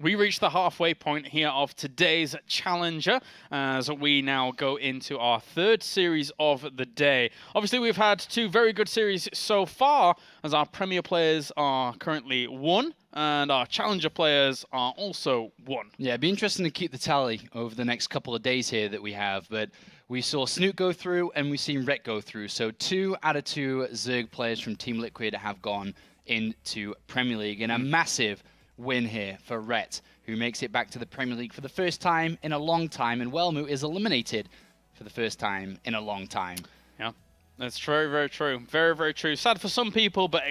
We reached the halfway point here of today's Challenger as we now go into our third series of the day. Obviously, we've had two very good series so far as our Premier players are currently 1 and our Challenger players are also 1. Yeah, it'd be interesting to keep the tally over the next couple of days here that we have, but we saw Snoot go through and we've seen Rhett go through. So 2 out of 2 Zerg players from Team Liquid have gone into Premier League, and a massive win here for Rhett, who makes it back to the Premier League for the first time in a long time, and Wellmu is eliminated for the first time in a long time. Yeah, that's very, very true. Very, very true. Sad for some people, but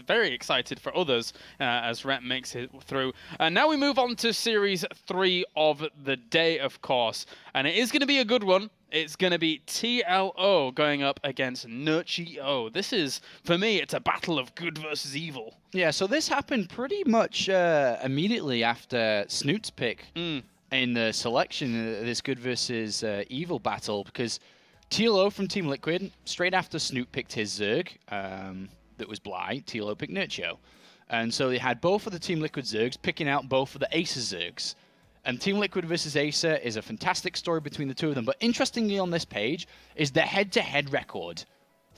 very excited for others as Rhett makes it through. And now we move on to Series 3 of the day, of course. And it is going to be a good one. It's going to be TLO going up against Nerchio. This is, for me, it's a battle of good versus evil. Yeah, so this happened pretty much immediately after Snoot's pick in the selection, this good versus evil battle, because TLO from Team Liquid, straight after Snoot picked his Zerg, that was Bly, TLO picked Nerchio. And so they had both of the Team Liquid Zergs picking out both of the Acer Zergs. And Team Liquid versus Acer is a fantastic story between the two of them. But interestingly on this page is the head-to-head record.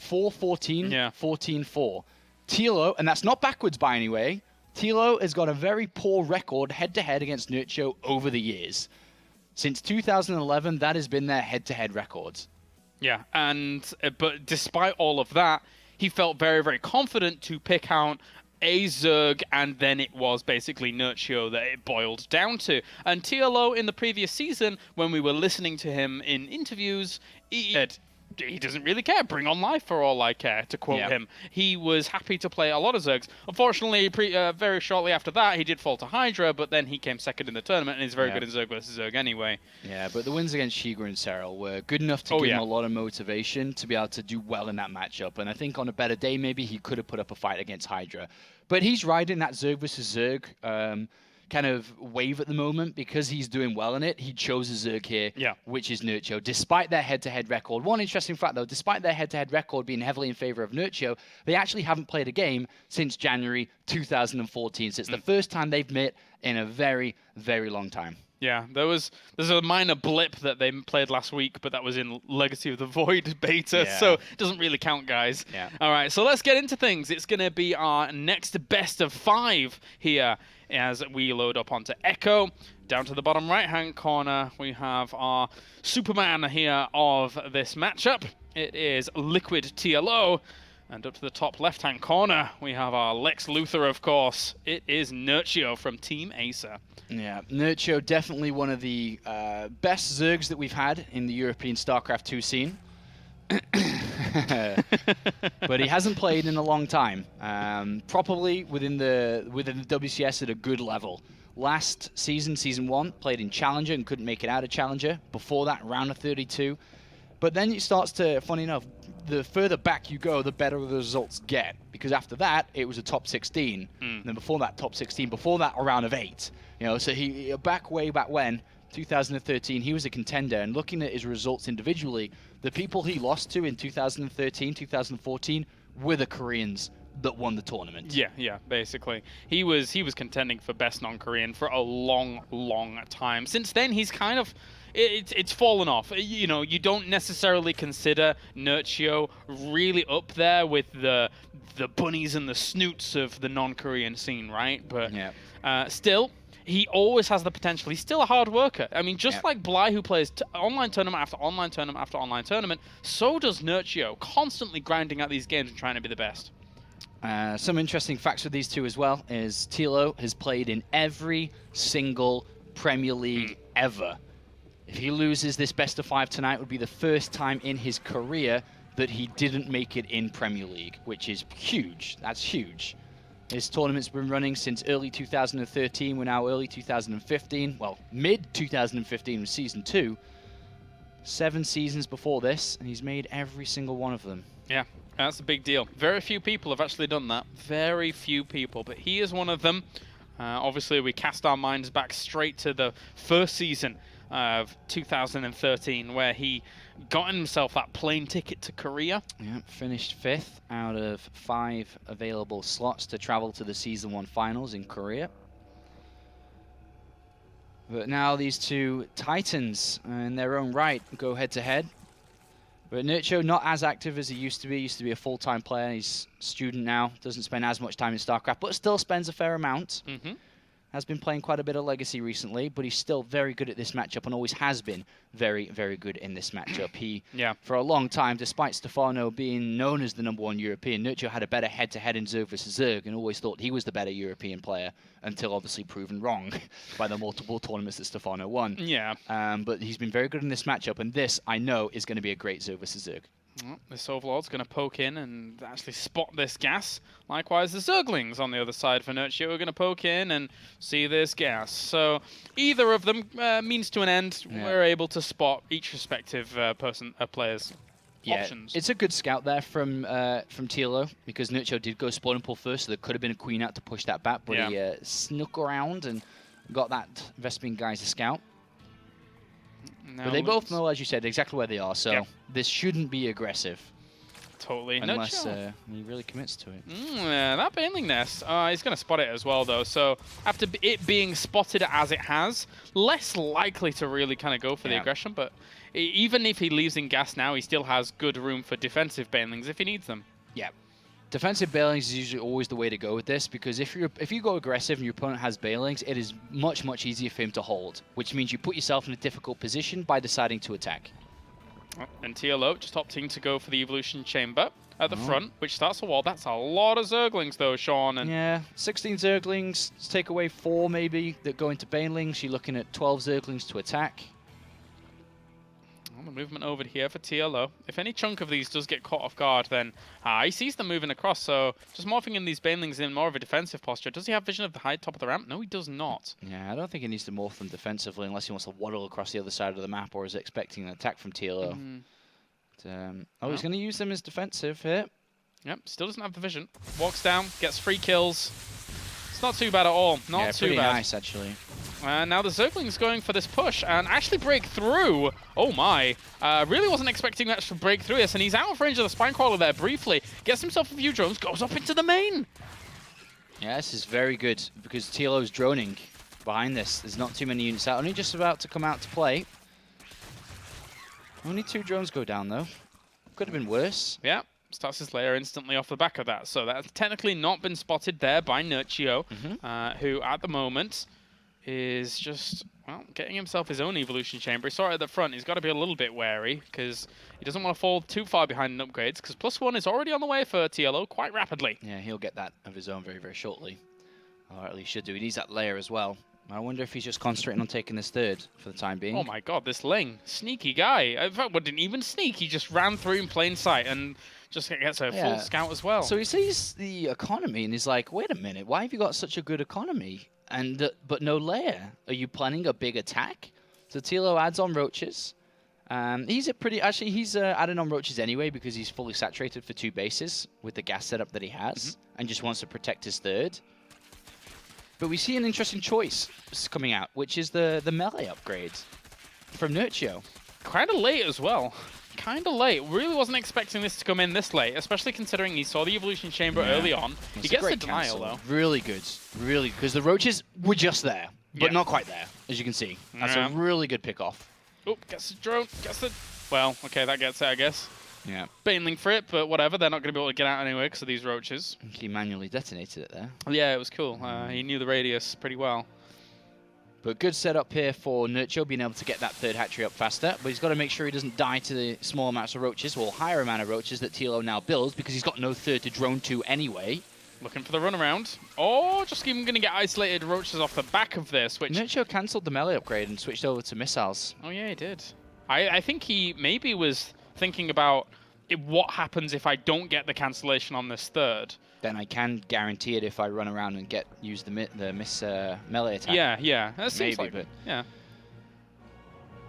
4-14, 14-4. TLO, and that's not backwards by any way, TLO has got a very poor record head-to-head against Nerchio over the years. Since 2011, that has been their head-to-head records. Yeah, and but despite all of that, he felt very, very confident to pick out a Zerg, and then it was basically Nerchio that it boiled down to. And TLO in the previous season, when we were listening to him in interviews, he doesn't really care. Bring on life for all I care, to quote him. He was happy to play a lot of Zergs. Unfortunately, very shortly after that, he did fall to Hydra, but then he came second in the tournament, and he's very good in Zerg versus Zerg anyway. Yeah, but the wins against Shigra and Serral were good enough to give him a lot of motivation to be able to do well in that matchup. And I think on a better day, maybe he could have put up a fight against Hydra. But he's riding that Zerg versus Zerg kind of wave at the moment because he's doing well in it. He chose a Zerg here, which is Nerchio, despite their head-to-head record. One interesting fact, though, despite their head-to-head record being heavily in favor of Nerchio, they actually haven't played a game since January 2014. So it's the first time they've met in a very, very long time. Yeah, there's a minor blip that they played last week, but that was in Legacy of the Void beta, so it doesn't really count, guys. Yeah. All right, so let's get into things. It's going to be our next best of 5 here as we load up onto Echo. Down to the bottom right-hand corner, we have our Superman here of this matchup. It is Liquid TLO. And up to the top left-hand corner, we have our Lex Luthor, of course. It is Nerchio from Team Acer. Yeah, Nerchio definitely one of the best Zergs that we've had in the European StarCraft 2 scene. But he hasn't played in a long time. Probably within the WCS at a good level. Last season, Season 1, played in Challenger and couldn't make it out of Challenger. Before that, round of 32. But then it starts to, funny enough, the further back you go, the better the results get. Because after that, it was a top 16. And then before that, top 16. Before that, a round of 8. You know, so he way back when, 2013, he was a contender. And looking at his results individually, the people he lost to in 2013, 2014 were the Koreans that won the tournament. Yeah, basically. He was contending for best non-Korean for a long, long time. Since then, he's kind of... It's fallen off. You know, you don't necessarily consider Nerchio really up there with the bunnies and the snoots of the non-Korean scene, right? But still, he always has the potential. He's still a hard worker. I mean, just like Bly, who plays online tournament after online tournament after online tournament, so does Nerchio, constantly grinding out these games and trying to be the best. Some interesting facts with these two as well is TLO has played in every single Premier League ever. If he loses this best of 5 tonight, it would be the first time in his career that he didn't make it in Premier League, which is huge. That's huge. His tournament's been running since early 2013. We're now early 2015. Well, mid-2015 was Season 2. 7 seasons before this, and he's made every single one of them. Yeah, that's a big deal. Very few people have actually done that. Very few people, but he is one of them. Obviously, we cast our minds back straight to the first season of 2013, where he got himself that plane ticket to Korea. Yeah, finished 5th out of 5 available slots to travel to the Season 1 finals in Korea. But now these two Titans, in their own right, go head-to-head. But Nerchio not as active as he used to be. He used to be a full-time player. He's a student now. Doesn't spend as much time in StarCraft, but still spends a fair amount. Has been playing quite a bit of Legacy recently, but he's still very good at this matchup and always has been very, very good in this matchup. He, for a long time, despite Stefano being known as the #1 European, Nerchio had a better head-to-head in ZvZ and always thought he was the better European player, until obviously proven wrong by the multiple tournaments that Stefano won. But he's been very good in this matchup, and this, I know, is going to be a great ZvZ. Well, this Overlord's going to poke in and actually spot this gas. Likewise, the Zerglings on the other side for Nerchio are going to poke in and see this gas. So either of them means to an end. We're able to spot each respective player's options. It's a good scout there from TLO, because Nerchio did go spawn and pull first, so there could have been a queen out to push that back, but he snuck around and got that Vespene guys a scout. Now but they both know, as you said, exactly where they are, so this shouldn't be aggressive. Totally. Unless he really commits to it. Yeah, that Baneling Nest, he's going to spot it as well, though. So after it being spotted as it has, less likely to really kind of go for the aggression. But even if he leaves in gas now, he still has good room for defensive Banelings if he needs them. Yeah. Defensive Banelings is usually always the way to go with this, because if you go aggressive and your opponent has Banelings, it is much, much easier for him to hold, which means you put yourself in a difficult position by deciding to attack. And TLO just opting to go for the Evolution Chamber at the front, which starts a wall. That's a lot of Zerglings, though, Sean. And yeah, 16 Zerglings. Let's take away 4, maybe, that go into Banelings. You're looking at 12 Zerglings to attack. The movement over here for TLO. If any chunk of these does get caught off guard, then he sees them moving across. So just morphing in these Banelings in more of a defensive posture. Does he have vision of the high top of the ramp? No, he does not. Yeah, I don't think he needs to morph them defensively unless he wants to waddle across the other side of the map or is expecting an attack from TLO. But, he's going to use them as defensive here. Yep, still doesn't have the vision. Walks down, gets 3 kills. It's not too bad at all. Not too pretty bad. Nice, actually. And now the Zergling's going for this push and actually break through. Oh my. Really wasn't expecting that to break through this, and he's out of range of the Spinecrawler there briefly. Gets himself a few drones, goes up into the main. Yeah, this is very good because TLO's droning behind this. There's not too many units out. Only just about to come out to play. Only 2 drones go down, though. Could have been worse. Yeah. Starts his layer instantly off the back of that. So that's technically not been spotted there by Nerchio, who at the moment is just, well, getting himself his own Evolution Chamber. He saw it at the front. He's got to be a little bit wary because he doesn't want to fall too far behind in upgrades, because +1 is already on the way for TLO quite rapidly. Yeah, he'll get that of his own very, very shortly. Or at least should do. He needs that layer as well. I wonder if he's just concentrating on taking this 3rd for the time being. Oh my god, this Ling. Sneaky guy. In fact, didn't even sneak. He just ran through in plain sight and just gets a full scout as well. So he sees the economy and he's like, wait a minute, why have you got such a good economy? And but no layer. Are you planning a big attack? So TLO adds on roaches. He's adding on roaches anyway because he's fully saturated for 2 bases with the gas setup that he has and just wants to protect his 3rd. But we see an interesting choice coming out, which is the melee upgrade from Nerchio. Kind of late as well. Kind of late. Really wasn't expecting this to come in this late, especially considering he saw the Evolution Chamber early on. He gets the denial, though. Really good. Really good. Because the roaches were just there, but not quite there, as you can see. That's a really good pick-off. Oh, gets the drone. Gets the... Well, okay, that gets it, I guess. Yeah. Baneling for it, but whatever. They're not going to be able to get out anyway because of these roaches. He manually detonated it there. Yeah, it was cool. He knew the radius pretty well. But good setup here for Nerchio, being able to get that 3rd hatchery up faster. But he's got to make sure he doesn't die to the small amounts of roaches, or higher amount of roaches that TLO now builds, because he's got no 3rd to drone to anyway. Looking for the runaround. Oh, just even going to get isolated roaches off the back of this, which... Nerchio cancelled the melee upgrade and switched over to missiles. Oh, yeah, he did. I think he maybe was thinking about what happens if I don't get the cancellation on this 3rd. Then I can guarantee it if I run around and use the melee attack. Yeah. That seems maybe, like, but yeah.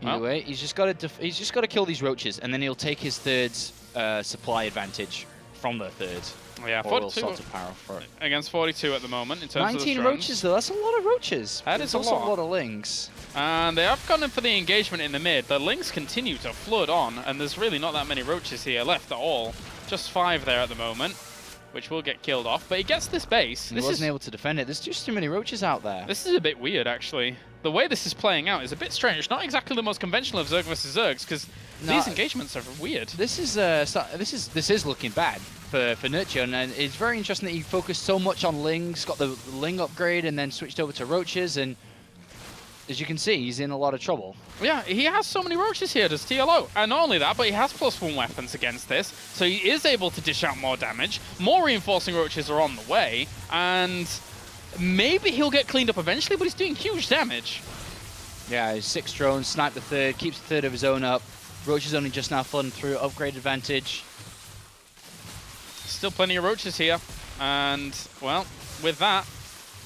Anyway, he's just got to kill these roaches, and then he'll take his 3rd's supply advantage from the 3rd. Yeah, 42 power for it. Against 42 at the moment in terms of 19 roaches though. That's a lot of roaches. That is also a lot of lings. And they have gone in for the engagement in the mid. The lings continue to flood on, and there's really not that many roaches here left at all. Just 5 there at the moment. which will get killed off. But he gets this base. He wasn't able to defend it. There's just too many roaches out there. This is a bit weird, actually. The way this is playing out is a bit strange. Not exactly the most conventional of Zerg versus Zergs, because these engagements are weird. This is looking bad for Nerchio, and it's very interesting that he focused so much on Lings, got the Ling upgrade, and then switched over to roaches. And as you can see, he's in a lot of trouble. Yeah, he has so many roaches here, does TLO. And not only that, but he has +1 weapons against this, so he is able to dish out more damage. More reinforcing roaches are on the way, and maybe he'll get cleaned up eventually, but he's doing huge damage. Yeah, his 6 drones, sniped the third, keeps the third of his own up. Roaches only just now flooding through, upgrade advantage. Still plenty of roaches here, and, well, with that,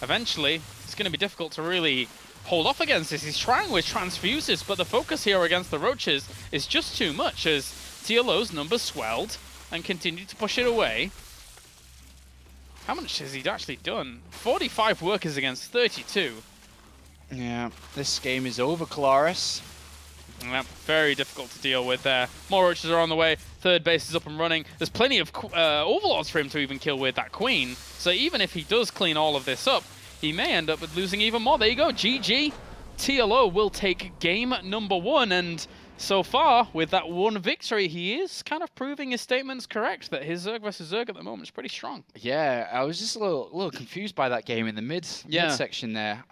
eventually, it's going to be difficult to really hold off against this. He's trying with transfuses, but the focus here against the roaches is just too much as TLO's numbers swelled and continue to push it away. How much has he actually done? 45 workers against 32. Yeah, this game is over, Colaris. Yeah, very difficult to deal with there. More roaches are on the way. Third base is up and running. There's plenty of overlords for him to even kill with that queen. So even if he does clean all of this up, he may end up with losing even more. There you go, GG. TLO will take game number 1, and so far, with that 1 victory, he is kind of proving his statements correct, that his Zerg versus Zerg at the moment is pretty strong. Yeah, I was just a little confused by that game in the midsection there.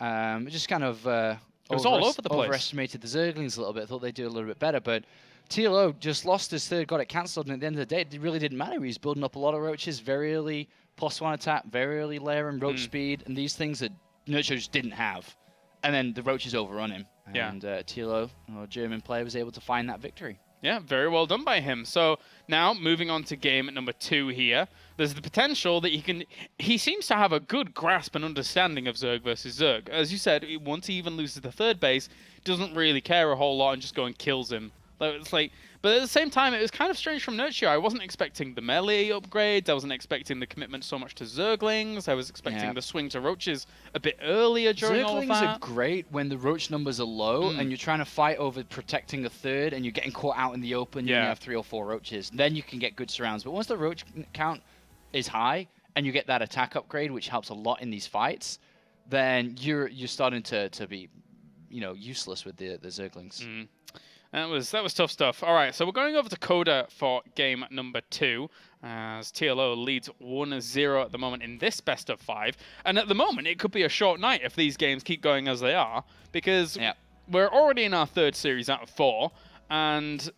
Just kind of it was all over the place. Overestimated the Zerglings a little bit. I thought they'd do a little bit better, but TLO just lost his third, got it cancelled, and at the end of the day, it really didn't matter. He was building up a lot of roaches, very early +1 attack, very early layer and roach speed, and these things that Nerchio just didn't have. And then the roaches overrun him. Yeah. And TLO, our German player, was able to find that victory. Yeah, very well done by him. So now moving on to game number 2 here. There's the potential that he seems to have a good grasp and understanding of Zerg versus Zerg. As you said, once he even loses the third base, doesn't really care a whole lot and just go and kills him. It's like, but at the same time, it was kind of strange from Nerchio. I wasn't expecting the melee upgrades. I wasn't expecting the commitment so much to Zerglings. I was expecting the swing to roaches a bit earlier during all of that. Zerglings are great when the roach numbers are low and you're trying to fight over protecting a third and you're getting caught out in the open and you have 3 or 4 roaches. Then you can get good surrounds. But once the roach count is high and you get that attack upgrade, which helps a lot in these fights, then you're starting to be, useless with the Zerglings. That was tough stuff. All right, so we're going over to Coda for game number 2, as TLO leads 1-0 at the moment in this best of 5. And at the moment, it could be a short night if these games keep going as they are, because we're already in our 3rd series out of 4, and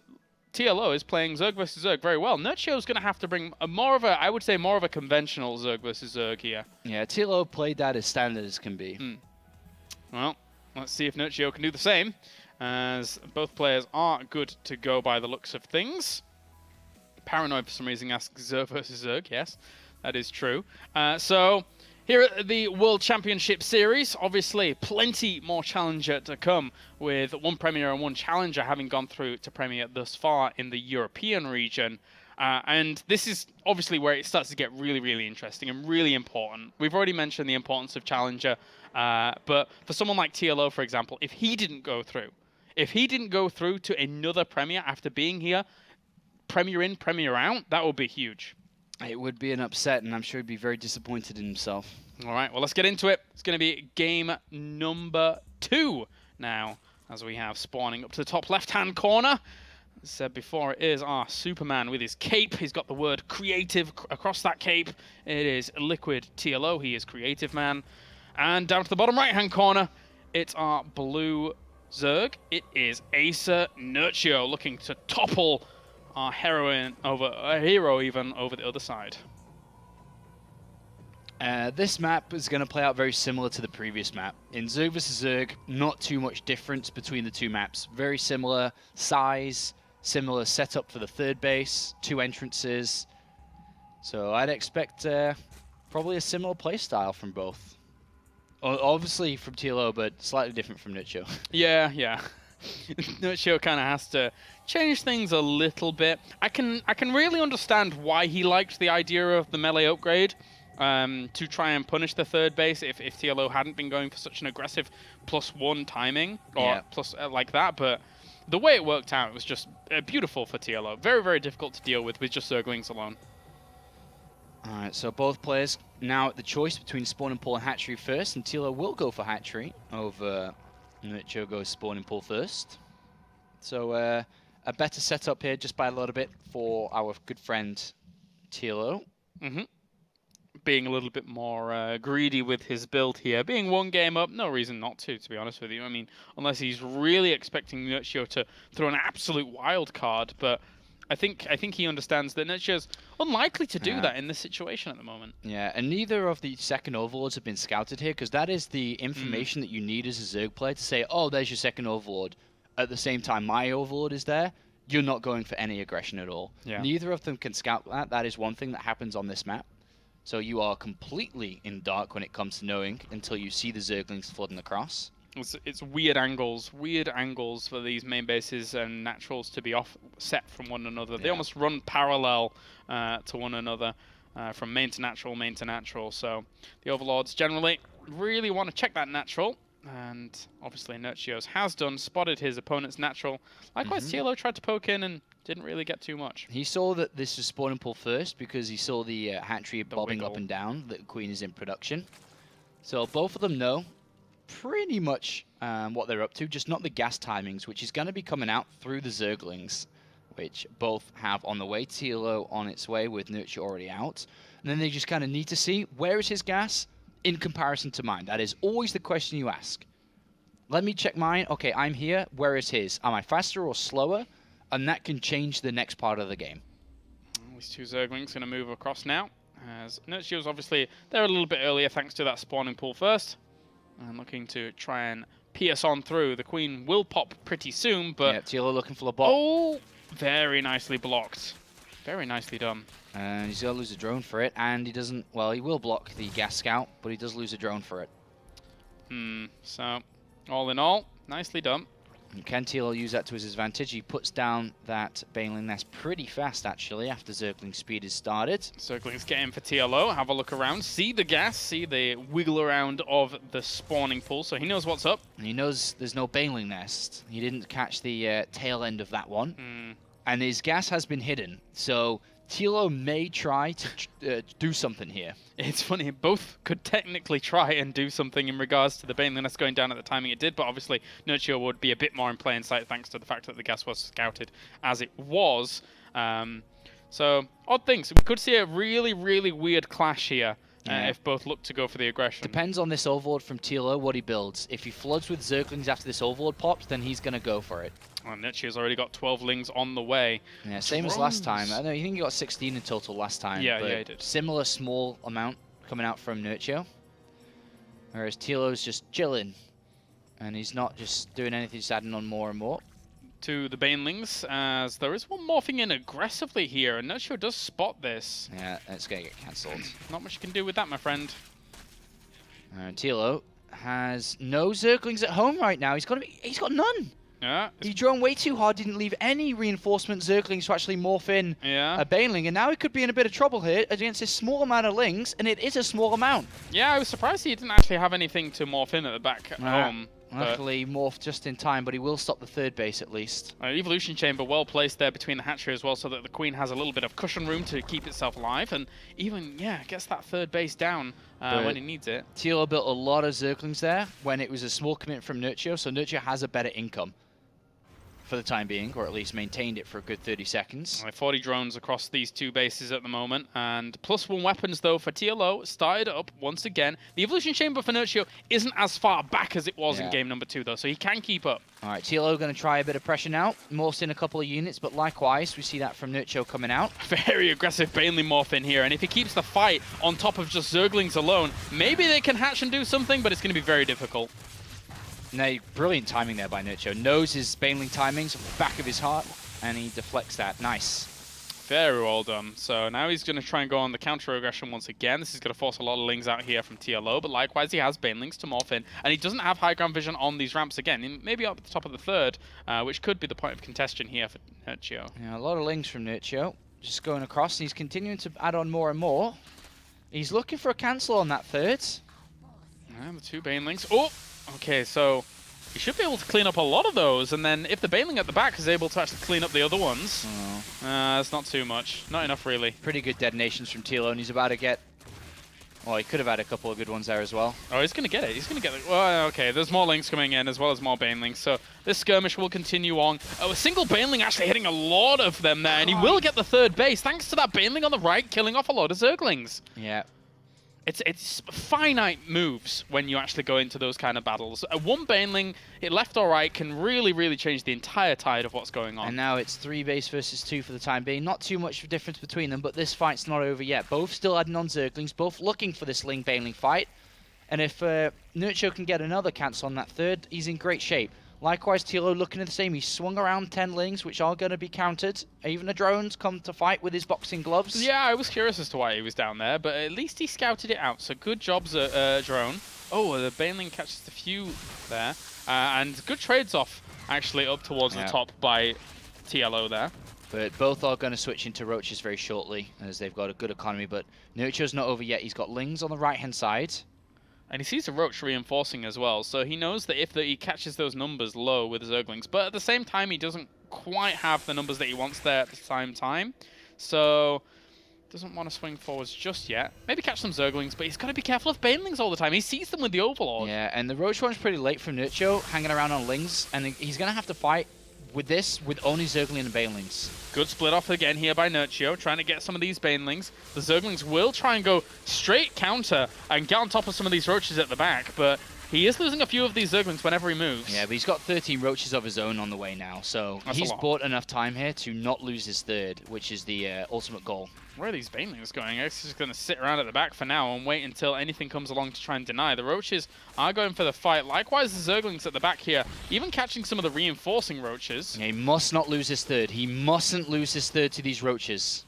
TLO is playing Zerg versus Zerg very well. Nerchio's going to have to bring I would say more of a conventional Zerg versus Zerg here. Yeah, TLO played that as standard as can be. Well, let's see if Nerchio can do the same, as both players are good to go by the looks of things. Paranoid for some reason asks Zerg versus Zerg. Yes, that is true. So here at the World Championship Series, obviously plenty more Challenger to come, with 1 Premier and 1 Challenger having gone through to Premier thus far in the European region. And this is obviously where it starts to get really, really interesting and really important. We've already mentioned the importance of Challenger, but for someone like TLO, for example, if he didn't go through to another Premier after being here, Premier in, Premier out, that would be huge. It would be an upset, and I'm sure he'd be very disappointed in himself. All right, well, let's get into it. It's going to be game number 2 now, as we have spawning up to the top left-hand corner. As said before, it is our Superman with his cape. He's got the word creative across that cape. It is Liquid TLO. He is Creative Man. And down to the bottom right-hand corner, it's our blue Zerg. It is Acer Nerchio, looking to topple our hero even over the other side. This map is going to play out very similar to the previous map. In Zerg vs Zerg, not too much difference between the 2 maps. Very similar size, similar setup for the third base, 2 entrances. So I'd expect probably a similar playstyle from both. Obviously from TLO, but slightly different from Nerchio. Yeah. Nerchio kind of has to change things a little bit. I can really understand why he liked the idea of the melee upgrade, to try and punish the third base if TLO hadn't been going for such an aggressive +1 timing or plus like that. But the way it worked out, it was just beautiful for TLO. Very, very difficult to deal with just Zerglings alone. Alright, so both players now at the choice between spawn and pull and hatchery first, and TLO will go for hatchery over Nerchio goes spawn and pull first. So a better setup here just by a little bit for our good friend TLO. Being a little bit more greedy with his build here. Being one game up, no reason not to be honest with you. I mean, unless he's really expecting Nerchio to throw an absolute wild card, but I think he understands that Nerchio's unlikely to do that in this situation at the moment. Yeah, and neither of the second overlords have been scouted here, because that is the information that you need as a Zerg player to say, oh, there's your second overlord. At the same time, my overlord is there. You're not going for any aggression at all. Yeah. Neither of them can scout that. That is one thing that happens on this map. So you are completely in dark when it comes to knowing until you see the Zerglings flooding across. It's weird angles for these main bases and naturals to be offset from one another. Yeah. They almost run parallel to one another from main to natural. So the overlords generally really want to check that natural. And obviously Nerchio's has done, spotted his opponent's natural. Likewise, TLO tried to poke in and didn't really get too much. He saw that this was spawn and pull first because he saw the hatchery bobbing up and down, that the queen is in production. So both of them know pretty much what they're up to, just not the gas timings, which is going to be coming out through the Zerglings, which both have on the way. TLO on its way with Nerchio already out. And then they just kind of need to see, where is his gas in comparison to mine? That is always the question you ask. Let me check mine. Okay, I'm here. Where is his? Am I faster or slower? And that can change the next part of the game. These two Zerglings going to move across now. As Nerchio's obviously there a little bit earlier thanks to that spawning pool first. And looking to try and pierce on through. The queen will pop pretty soon, but... Yeah, TLO looking for the bot. Oh! Very nicely blocked. Very nicely done. And he's going to lose a drone for it, and he doesn't... Well, he will block the gas scout, but he does lose a drone for it. So, all in all, nicely done. And can TLO use that to his advantage? He puts down that Baneling nest pretty fast, actually, after Zergling speed is started. Zerglings get in for TLO, have a look around, see the gas, see the wiggle around of the spawning pool, so he knows what's up. And he knows there's no Baneling nest. He didn't catch the tail end of that one. And his gas has been hidden, so TLO may try to do something here. It's funny, both could technically try and do something in regards to the Baneling nest going down at the timing it did, but obviously Nerchio would be a bit more in plain sight thanks to the fact that the gas was scouted as it was. So, odd things. We could see a really, really weird clash here if both look to go for the aggression. Depends on this overlord from TLO, what he builds. If he floods with Zerglings after this overlord pops, then he's going to go for it. Well, Nerchio's already got 12 lings on the way. Yeah, same as last time. I think he got 16 in total last time. Yeah, he did. Similar small amount coming out from Nerchio. Whereas TLO's just chilling. And he's not just doing anything, just adding on more and more. To the Banelings, as there is one morphing in aggressively here, and Nerchio does spot this. Yeah, it's going to get cancelled. Not much you can do with that, my friend. TLO has no Zerglings at home right now. He's got none. Yeah. He drone way too hard, didn't leave any reinforcement Zerglings to actually morph in a Baneling, and now he could be in a bit of trouble here against this small amount of lings, and it is a small amount. Yeah, I was surprised he didn't actually have anything to morph in at the back at home. Luckily, morphed just in time, but he will stop the third base at least. Evolution Chamber well placed there between the hatchery as well, so that the Queen has a little bit of cushion room to keep itself alive, and even, gets that third base down when he needs it. TLO built a lot of Zerglings there when it was a small commitment from Nerchio, so Nerchio has a better income for the time being, or at least maintained it for a good 30 seconds. 40 drones across these two bases at the moment, and +1 weapons though for TLO started up once again. The Evolution Chamber for Nerchio isn't as far back as it was in game number 2 though, so he can keep up. Alright, TLO going to try a bit of pressure now, morphs in a couple of units, but likewise we see that from Nerchio coming out. Very aggressive Baneling morph in here, and if he keeps the fight on top of just Zerglings alone, maybe they can hatch and do something, but it's going to be very difficult. No, brilliant timing there by Nerchio. Knows his Baneling timings on the back of his heart, and he deflects that. Nice. Very well done. So now he's going to try and go on the counter-aggression once again. This is going to force a lot of lings out here from TLO, but likewise he has Banelings to morph in, and he doesn't have high ground vision on these ramps again. Maybe up at the top of the third, which could be the point of contention here for Nerchio. Yeah, a lot of lings from Nerchio. Just going across, and he's continuing to add on more and more. He's looking for a cancel on that third. And the two Banelings. Oh! Okay, so You should be able to clean up a lot of those, and then if the Baneling at the back is able to actually clean up the other ones, that's not too much. Not enough, really. Pretty good detonations from TLO, and he's about to get... Well, he could have had a couple of good ones there as well. Oh, he's going to get it. He's going to get it. Well, okay, there's more Lings coming in as well as more Banelings, so this skirmish will continue on. Oh, a single Baneling actually hitting a lot of them there, and he will get the third base thanks to that Baneling on the right killing off a lot of Zerglings. Yeah. It's finite moves when you actually go into those kind of battles. One Baneling, left or right, can really, really change the entire tide of what's going on. And now it's 3 base versus 2 for the time being. Not too much of a difference between them, but this fight's not over yet. Both still adding on Zerglings, both looking for this Ling-Baneling fight. And if Nerchio can get another cancel on that third, he's in great shape. Likewise, TLO looking at the same. He swung around 10 Lings, which are going to be countered. Even the drones come to fight with his boxing gloves. Yeah, I was curious as to why he was down there, but at least he scouted it out. So good job, drone. Oh, the Baneling catches the few there. And good trades off, actually, up towards the top by TLO there. But both are going to switch into Roaches very shortly, as they've got a good economy. But Nerchio's not over yet. He's got Lings on the right-hand side. And he sees a Roach reinforcing as well, so he knows that if he catches those numbers low with his Zerglings, but at the same time he doesn't quite have the numbers that he wants there at the same time, so doesn't want to swing forwards just yet. Maybe catch some Zerglings, but he's got to be careful of Banelings all the time. He sees them with the Overlord. Yeah, and the Roach one's pretty late from Nerchio, hanging around on Lings, and he's going to have to fight with this with only Zergling and Banelings. Good split off again here by Nerchio, trying to get some of these Banelings. The Zerglings will try and go straight counter and get on top of some of these Roaches at the back, but he is losing a few of these Zerglings whenever he moves. Yeah, but he's got 13 Roaches of his own on the way now, so he's bought enough time here to not lose his third, which is the ultimate goal. Where are these Banelings going? He's just going to sit around at the back for now and wait until anything comes along to try and deny. The Roaches are going for the fight. Likewise, the Zerglings at the back here, even catching some of the reinforcing Roaches. Yeah, he must not lose his third. He mustn't lose his third to these Roaches.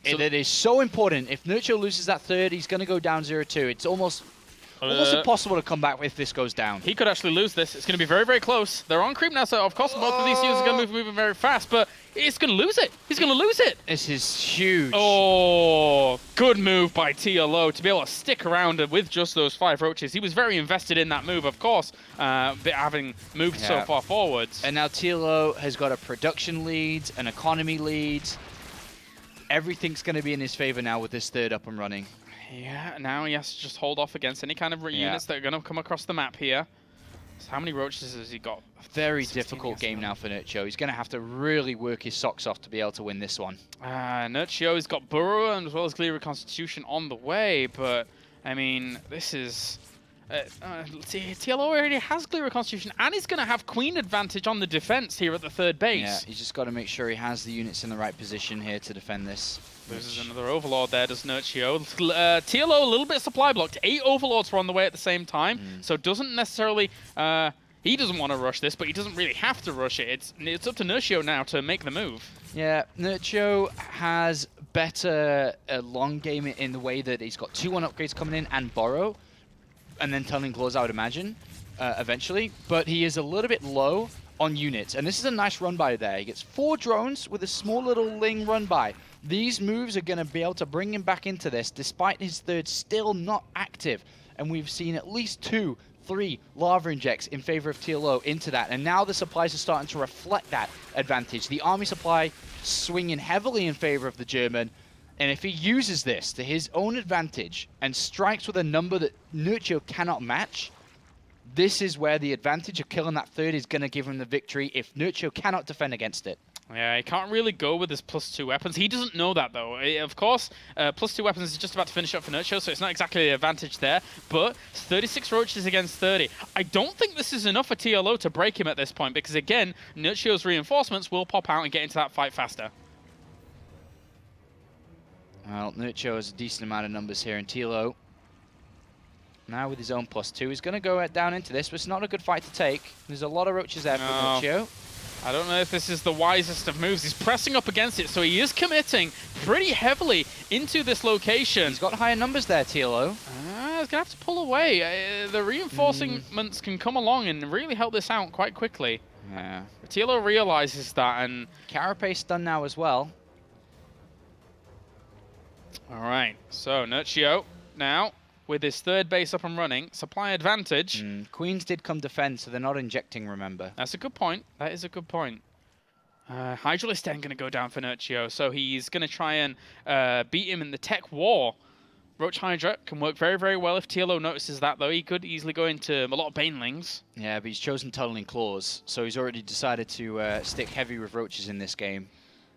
It is so important. If Nerchio loses that third, he's going to go down 0-2. It's almost impossible to come back if this goes down. He could actually lose this. It's going to be very, very close. They're on creep now, so of course both of these units are going to move moving very fast, but he's going to lose it. He's going to lose it. This is huge. Oh, good move by TLO to be able to stick around with just those 5 Roaches. He was very invested in that move, of course, having moved so far forwards. And now TLO has got a production lead, an economy lead. Everything's going to be in his favor now with this third up and running. Yeah, now he has to just hold off against any kind of units that are going to come across the map here. So how many Roaches has he got? Very difficult game now for Nerchio. He's going to have to really work his socks off to be able to win this one. Nerchio has got Burrow and as well as Clear Reconstitution on the way, but I mean, this is... let's see, TLO already has Clear Reconstitution and he's going to have Queen advantage on the defense here at the third base. Yeah, he's just got to make sure he has the units in the right position here to defend this. Loses another Overlord there, does Nerchio. TLO a little bit supply blocked. 8 Overlords were on the way at the same time, so doesn't necessarily... he doesn't want to rush this, but he doesn't really have to rush it. It's up to Nerchio now to make the move. Yeah, Nerchio has better long game in the way that he's got 2-1 upgrades coming in and Borrow, and then Tunneling Claws, I would imagine, eventually. But he is a little bit low on units, and this is a nice run-by there. He gets 4 drones with a small little Ling run-by. These moves are going to be able to bring him back into this, despite his third still not active. And we've seen at least 2-3 lava injects in favor of TLO into that. And now the supplies are starting to reflect that advantage. The army supply swinging heavily in favor of the German. And if he uses this to his own advantage and strikes with a number that Nerchio cannot match, this is where the advantage of killing that third is going to give him the victory if Nerchio cannot defend against it. Yeah, he can't really go with his +2 weapons. He doesn't know that, though. Of course, +2 weapons is just about to finish up for Nerchio, so it's not exactly an advantage there. But 36 Roaches against 30. I don't think this is enough for TLO to break him at this point, because, again, Nerchio's reinforcements will pop out and get into that fight faster. Well, Nerchio has a decent amount of numbers here, and TLO, now with his own +2, is going to go down into this, but it's not a good fight to take. There's a lot of Roaches there for Nerchio. I don't know if this is the wisest of moves. He's pressing up against it, so he is committing pretty heavily into this location. He's got higher numbers there, TLO. He's going to have to pull away. The reinforcements can come along and really help this out quite quickly. Yeah. TLO realizes that, and... Carapace done now as well. All right, so Nerchio now with his third base up and running. Supply advantage. Queens did come defend, so they're not injecting, remember. That's a good point. That is a good point. Hydralisk then going to go down for Nerchio, so he's going to try and beat him in the tech war. Roach Hydra can work very, very well if TLO notices that, though. He could easily go into a lot of Banelings. Yeah, but he's chosen Tunneling Claws, so he's already decided to stick heavy with Roaches in this game.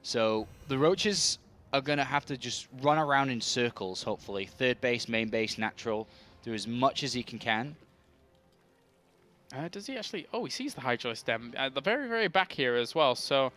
So the Roaches are going to have to just run around in circles, hopefully. Third base, main base, natural. Do as much as he can. Does he actually... Oh, he sees the Hydralisk then. At the very, very back here as well. So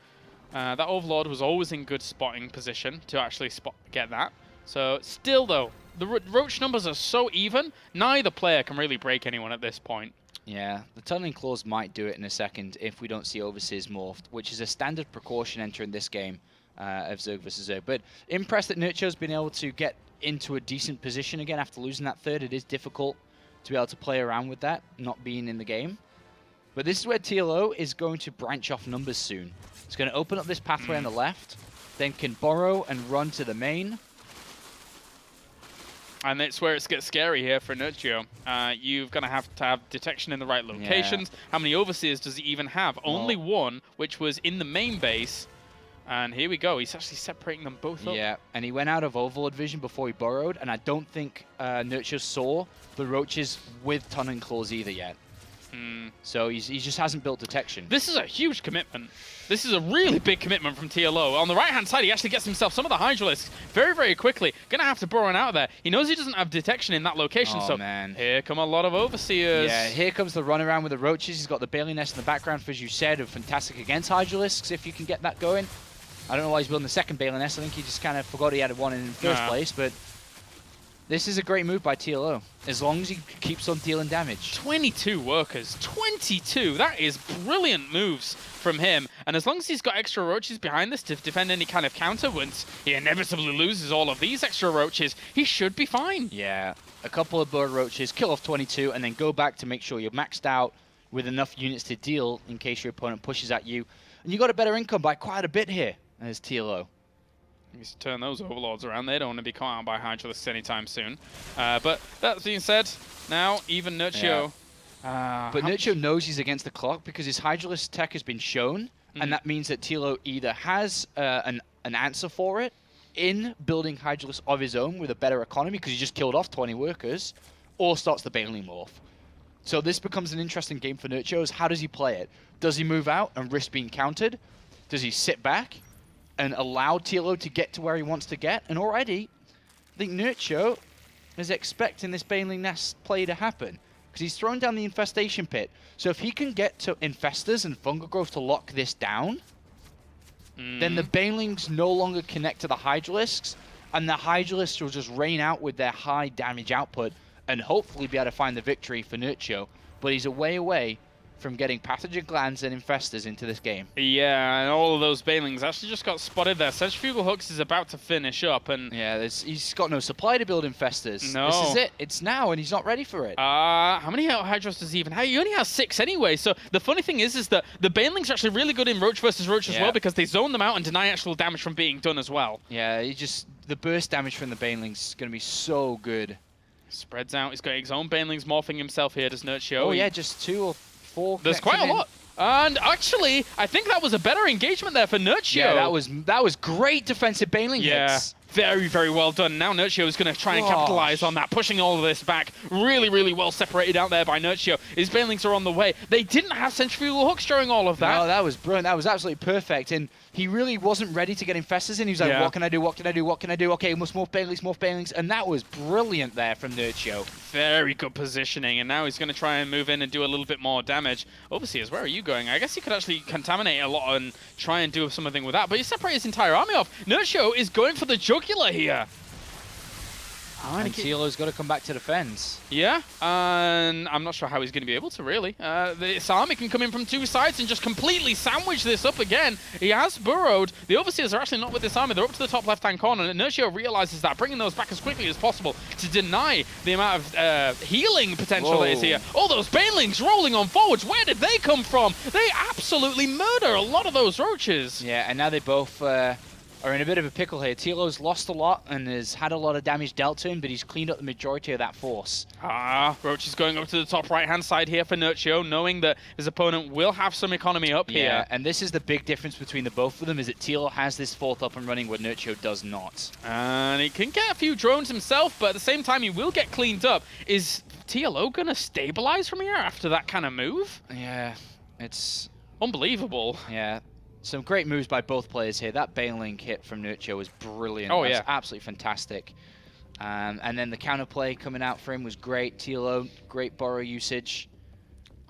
that Overlord was always in good spotting position to actually get that. So still, though, the Roach numbers are so even, neither player can really break anyone at this point. Yeah, the Tunneling Claws might do it in a second if we don't see Overseers morphed, which is a standard precaution entering this game of ZvZ. But impressed that Nerchio's been able to get into a decent position again after losing that third. It is difficult to be able to play around with that, not being in the game. But this is where TLO is going to branch off numbers soon. It's going to open up this pathway on the left, then can borrow and run to the main. And it's where it gets scary here for Nerchio. You're going to have detection in the right locations. Yeah. How many Overseers does he even have? Well, only one, which was in the main base. And here we go. He's actually separating them both up. Yeah, and he went out of Overlord vision before he borrowed, and I don't think Nerchio saw the Roaches with Tunneling Claws either yet. So he just hasn't built detection. This is a huge commitment. This is a really big commitment from TLO. On the right-hand side, he actually gets himself some of the Hydralisks very, very quickly. Gonna have to burrow out of there. He knows he doesn't have detection in that location, so man. Here come a lot of Overseers. Yeah, here comes the run around with the Roaches. He's got the Bailey Nest in the background, as you said, of fantastic against Hydralisks, if you can get that going. I don't know why he's building the second Bailey Nest. I think he just kind of forgot he had one in the first place, but this is a great move by TLO, as long as he keeps on dealing damage. 22 workers, 22! That is brilliant moves from him. And as long as he's got extra Roaches behind this to defend any kind of counter, once he inevitably loses all of these extra Roaches, he should be fine. Yeah, a couple of bird Roaches, kill off 22, and then go back to make sure you're maxed out with enough units to deal in case your opponent pushes at you. And you got a better income by quite a bit here as TLO. He's turn those Overlords around. They don't want to be caught out by Hydralisks anytime soon. But that being said, now even Nerchio... Yeah. But Nerchio knows he's against the clock because his Hydralisk tech has been shown, and that means that TLO either has an answer for it in building Hydralisk of his own with a better economy because he just killed off 20 workers, or starts the Bailey morph. So this becomes an interesting game for Nerchio. Is how does he play it? Does he move out and risk being countered? Does he sit back and allow TLO to get to where he wants to get? And already, I think Nerchio is expecting this Bailey Nest play to happen because he's thrown down the Infestation Pit. So if he can get to Infestors and Fungal Growth to lock this down, then the Banelings no longer connect to the Hydralisks, and the Hydralisks will just rain out with their high damage output and hopefully be able to find the victory for Nerchio. But he's a way away from getting Pathogen Glands and Infestors into this game. Yeah, and all of those Banelings actually just got spotted there. Centrifugal Hooks is about to finish up, and... Yeah, he's got no supply to build Infestors. No. This is it. It's now, and he's not ready for it. How many Hydras does he even have? He only has 6 anyway, so the funny thing is that the Banelings are actually really good in Roach versus Roach as well, because they zone them out and deny actual damage from being done as well. Yeah, the burst damage from the Banelings is going to be so good. Spreads out. He's got his own Banelings morphing himself here, does Nerchio. Oh yeah, just 2 or 4. There's quite a lot. And actually, I think that was a better engagement there for Nerchio. Yeah, that was great defensive Baneling hits. Very, very well done. Now Nerchio is going to try and capitalize on that, pushing all of this back. Really, really well separated out there by Nerchio. His Banelings are on the way. They didn't have Centrifugal Hooks during all of that. No, that was brilliant. That was absolutely perfect. And he really wasn't ready to get Infestors in. He was like, what can I do? What can I do? What can I do? Okay, must morph Banelings. And that was brilliant there from Nerchio. Very good positioning. And now he's going to try and move in and do a little bit more damage. Overseers, where are you going? I guess he could actually contaminate a lot and try and do something with that. But he separated his entire army off. Nerchio is going for the jugular here. And TLO's got to come back to defense. Yeah, and I'm not sure how he's going to be able to, really. This army can come in from 2 sides and just completely sandwich this up again. He has burrowed. The Overseers are actually not with this army. They're up to the top left-hand corner, and Nerchio realizes that, bringing those back as quickly as possible to deny the amount of healing potential that is here. All those Banelings rolling on forwards, where did they come from? They absolutely murder a lot of those Roaches. Yeah, and now they both are in a bit of a pickle here. TLO's lost a lot and has had a lot of damage dealt to him, but he's cleaned up the majority of that force. Roach is going up to the top right-hand side here for Nerchio, knowing that his opponent will have some economy up here. And this is the big difference between the both of them, is that TLO has this fourth up and running where Nerchio does not. And he can get a few drones himself, but at the same time he will get cleaned up. Is TLO going to stabilize from here after that kind of move? Yeah, it's... unbelievable. Yeah. Some great moves by both players here. That Baneling hit from Nerchio was brilliant. Oh, That's yeah. absolutely fantastic. And then the counterplay coming out for him was great. TLO, great borrow usage.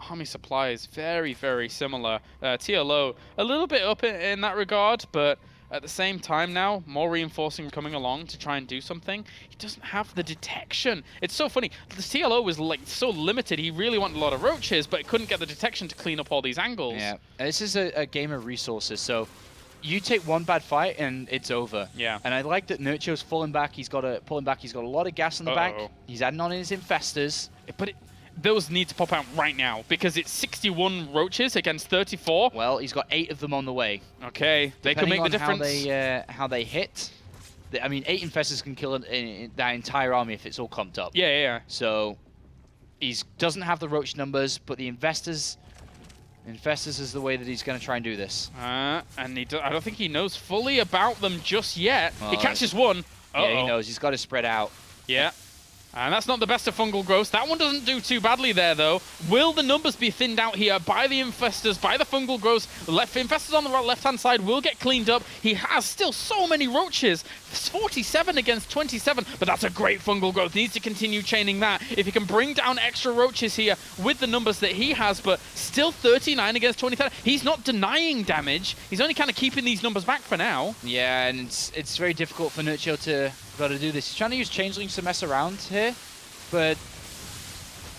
Army supply is very, very similar. TLO, a little bit up in that regard, but at the same time now, more reinforcing coming along to try and do something. He doesn't have the detection. It's so funny. The TLO was like so limited. He really wanted a lot of roaches, but couldn't get the detection to clean up all these angles. Yeah, and this is a game of resources. So you take one bad fight and it's over. Yeah. And I like that Nerchio's pulling back. He's got a lot of gas in the back. He's adding on his infestors. But those need to pop out right now because it's 61 roaches against 34. Well, he's got 8 of them on the way. Okay, they could make the difference. How they hit. I mean, 8 infestors can kill that entire army if it's all comped up. Yeah. So he doesn't have the roach numbers, but the infestors is the way that he's going to try and do this. And I don't think he knows fully about them just yet. He catches one. Yeah, he knows. He's got to spread out. Yeah. And that's not the best of fungal growth. That one doesn't do too badly there, though. Will the numbers be thinned out here by the infestors, by the fungal growths? Infestors on the left-hand side will get cleaned up. He has still so many roaches. 47 against 27, but that's a great fungal growth. He needs to continue chaining that. If he can bring down extra roaches here with the numbers that he has, but still 39 against 27. He's not denying damage. He's only kind of keeping these numbers back for now. Yeah, and it's very difficult for Nerchio to got to do this. He's trying to use changelings to mess around here, but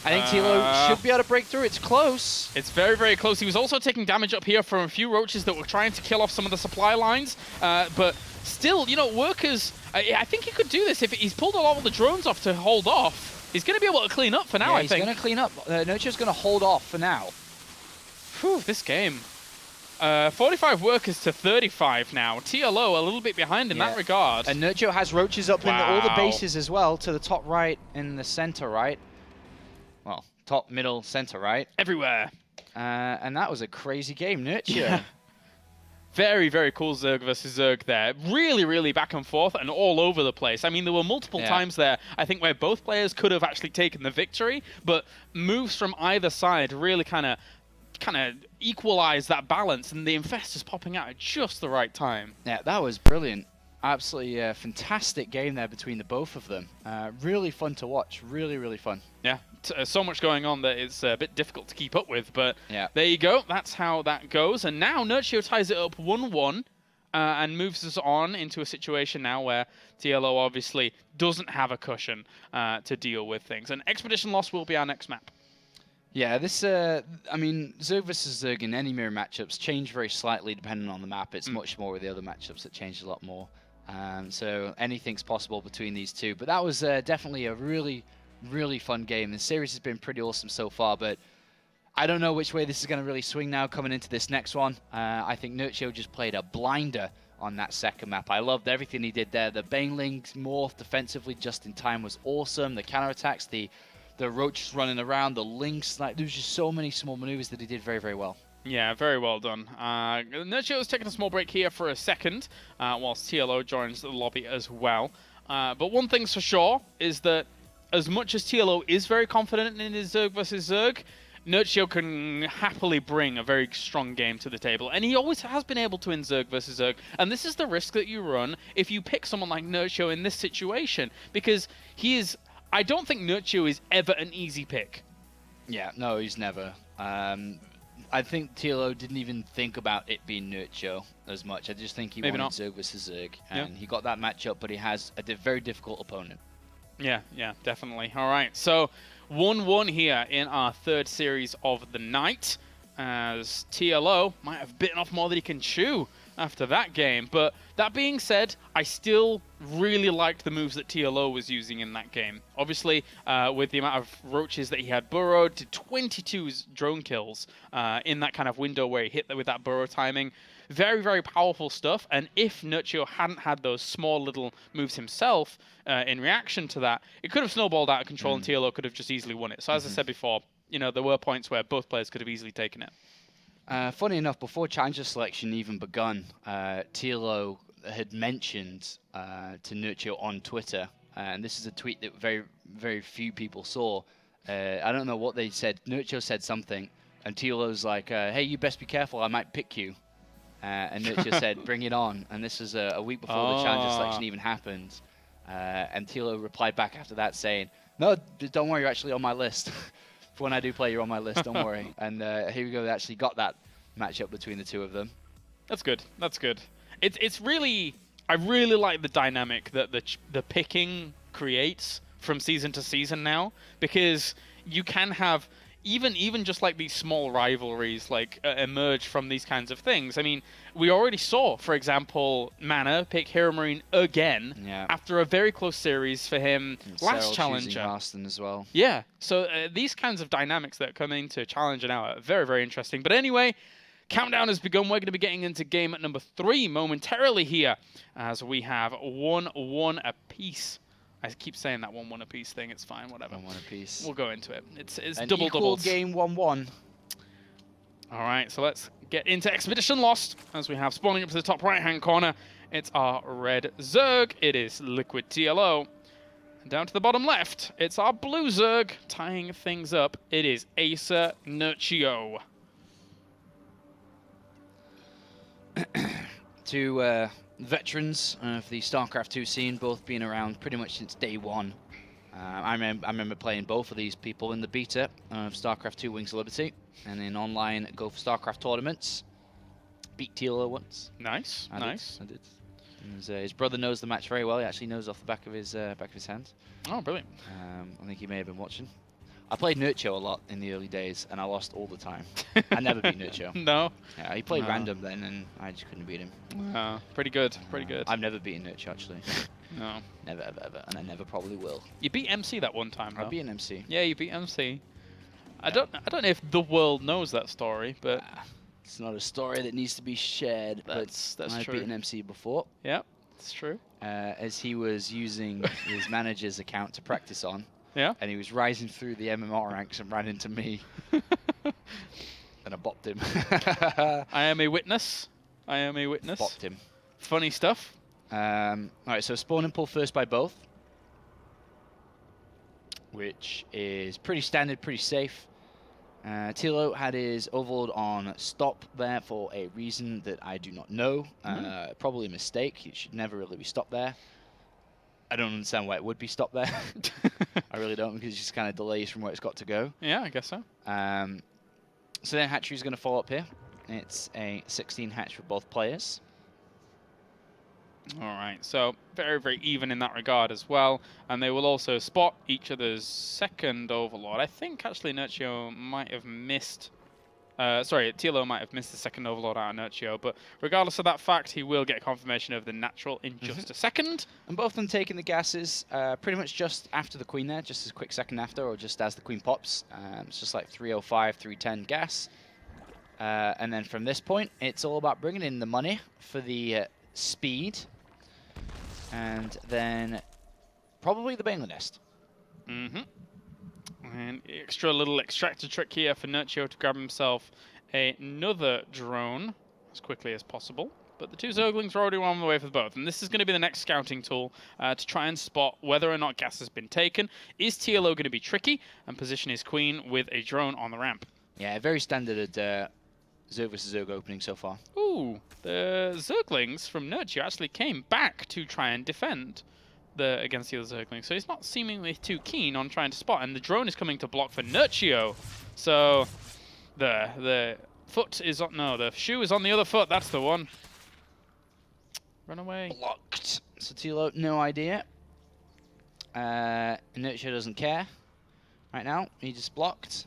I think TLO should be able to break through. It's close. It's very, very close. He was also taking damage up here from a few roaches that were trying to kill off some of the supply lines, but still, you know, workers, I think he could do this if he's pulled all the drones off to hold off. He's going to be able to clean up for now, I think. He's going to clean up. Nerchio's going to hold off for now. Whew, this game. 45 workers to 35 now. TLO a little bit behind in that regard. And Nerchio has roaches up in all the bases as well, to the top right and the center right. Well, top, middle, center right. Everywhere. And that was a crazy game, Nerchio. Yeah. Very, very cool Zerg versus Zerg there. Really, really back and forth and all over the place. I mean, there were multiple times there, I think, where both players could have actually taken the victory, but moves from either side really kind of equalize that balance, and the infestors popping out at just the right time. Yeah, that was brilliant. Absolutely fantastic game there between the both of them. Really fun to watch. Really, really fun. Yeah, so much going on that it's a bit difficult to keep up with, but there you go. That's how that goes. And now Nerchio ties it up 1-1 and moves us on into a situation now where TLO obviously doesn't have a cushion to deal with things. And Expedition Lost will be our next map. Yeah, this, I mean, Zerg versus Zerg in any mirror matchups change very slightly depending on the map. It's much more with the other matchups that change a lot more. So anything's possible between these two. But that was definitely a really, really fun game. The series has been pretty awesome so far, but I don't know which way this is going to really swing now coming into this next one. I think Nerchio just played a blinder on that second map. I loved everything he did there. The Banelings morph defensively just in time was awesome. The counterattacks, the roaches running around, the links, like there's just so many small maneuvers that he did very, very well. Yeah, very well done. Nerchio is taking a small break here for a second, whilst TLO joins the lobby as well. But one thing's for sure is that as much as TLO is very confident in his Zerg versus Zerg, Nerchio can happily bring a very strong game to the table. And he always has been able to win Zerg versus Zerg. And this is the risk that you run if you pick someone like Nerchio in this situation, because he is... I don't think Nerchio is ever an easy pick. Yeah, no, he's never. I think TLO didn't even think about it being Nerchio as much. I just think he wanted Zerg versus Zerg, and he got that matchup, but he has a very difficult opponent. Yeah, definitely. All right, so 1-1 here in our third series of the night, as TLO might have bitten off more than he can chew. after that game. But that being said, I still really liked the moves that TLO was using in that game. Obviously, with the amount of roaches that he had burrowed, did 22 drone kills in that kind of window where he hit with that burrow timing. Very, very powerful stuff. And if Nerchio hadn't had those small little moves himself in reaction to that, it could have snowballed out of control and TLO could have just easily won it. So as I said before, you know, there were points where both players could have easily taken it. Funny enough, before Challenger selection even begun, TLO had mentioned to Nerchio on Twitter, and this is a tweet that very, very few people saw. I don't know what they said. Nerchio said something, and TLO's like, hey, you best be careful, I might pick you. And Nerchio said, bring it on. And this was a week before the Challenger selection even happened. And TLO replied back after that saying, no, don't worry, you're actually on my list. For when I do play, you're on my list, don't worry. And here we go, they actually got that matchup between the two of them. That's good. That's good. It's really, I really like the dynamic that the picking creates from season to season now, because you can have even just like these small rivalries like emerge from these kinds of things. I mean, we already saw, for example, Mana pick Hero Marine again after a very close series for him And last Cyril Challenger. choosing Marston as well. Yeah, so these kinds of dynamics that come into Challenger now are very, very interesting. But anyway, countdown has begun. We're going to be getting into game at number 3 momentarily here, as we have 1-1 apiece. I keep saying that 1-1 apiece thing. It's fine, whatever. 1-1 apiece. We'll go into it. It's An double equal doubles. game 1-1. All right, so let's get into Expedition Lost, as we have spawning up to the top right-hand corner. It's our red Zerg. It is Liquid TLO. And down to the bottom left, it's our blue Zerg, tying things up. It is Acer Nerchio. Two veterans of the StarCraft 2 scene, both been around pretty much since day one. I remember playing both of these people in the beta of StarCraft 2 Wings of Liberty, and in online Go for StarCraft tournaments. Beat TLO once. Nice, nice. I did. And his brother knows the match very well. He actually knows off the back of his hand. Oh, brilliant. I think he may have been watching. I played Nerchio a lot in the early days, and I lost all the time. I never beat Nerchio. No. Yeah, he played random then, and I just couldn't beat him. Pretty good, pretty good. I've never beaten Nerchio, actually. No. Never, ever, ever. And I never probably will. You beat MC that one time, though. I beat an MC. Yeah, you beat MC. I don't know if the world knows that story, but It's not a story that needs to be shared, that's but I've true. beaten MC before. Yeah, it's true. As he was using his manager's account to practice on. Yeah. And he was rising through the MMR ranks and ran into me. And I bopped him. I am a witness. I am a witness. Bopped him. Funny stuff. Alright, so spawn and pull first by both. Which is pretty standard, pretty safe. TLO had his overlord on stop there for a reason that I do not know. Probably a mistake. It should never really be stopped there. I don't understand why it would be stopped there. I really don't, because it just kind of delays from where it's got to go. Yeah, I guess so. So then hatchery's going to follow up here. It's a 16 hatch for both players. All right, so very, very even in that regard as well. And they will also spot each other's second overlord. I think actually Nerchio might have missed... sorry, TLO might have missed the second overlord out of Nerchio, but regardless of that fact, he will get confirmation of the natural in just a second. And both of them taking the gases pretty much just after the queen there, just a quick second after, or just as the queen pops. It's just like 305, 310 gas. And then from this point, it's all about bringing in the money for the speed. And then probably the Baneling Nest. And extra little extractor trick here for Nerchio to grab himself another drone as quickly as possible. But the two Zerglings are already on the way for both. And this is going to be the next scouting tool to try and spot whether or not gas has been taken. Is TLO going to be tricky and position his queen with a drone on the ramp? Yeah, very standard at Zerg vs Zerg opening so far. Ooh, the Zerglings from Nerchio actually came back to try and defend against the other Zerglings. So he's not seemingly too keen on trying to spot. And the drone is coming to block for Nerchio. So the foot is on... No, the shoe is on the other foot. That's the one. Run away. Blocked. So TLO, no idea. Nerchio doesn't care right now. He just blocked.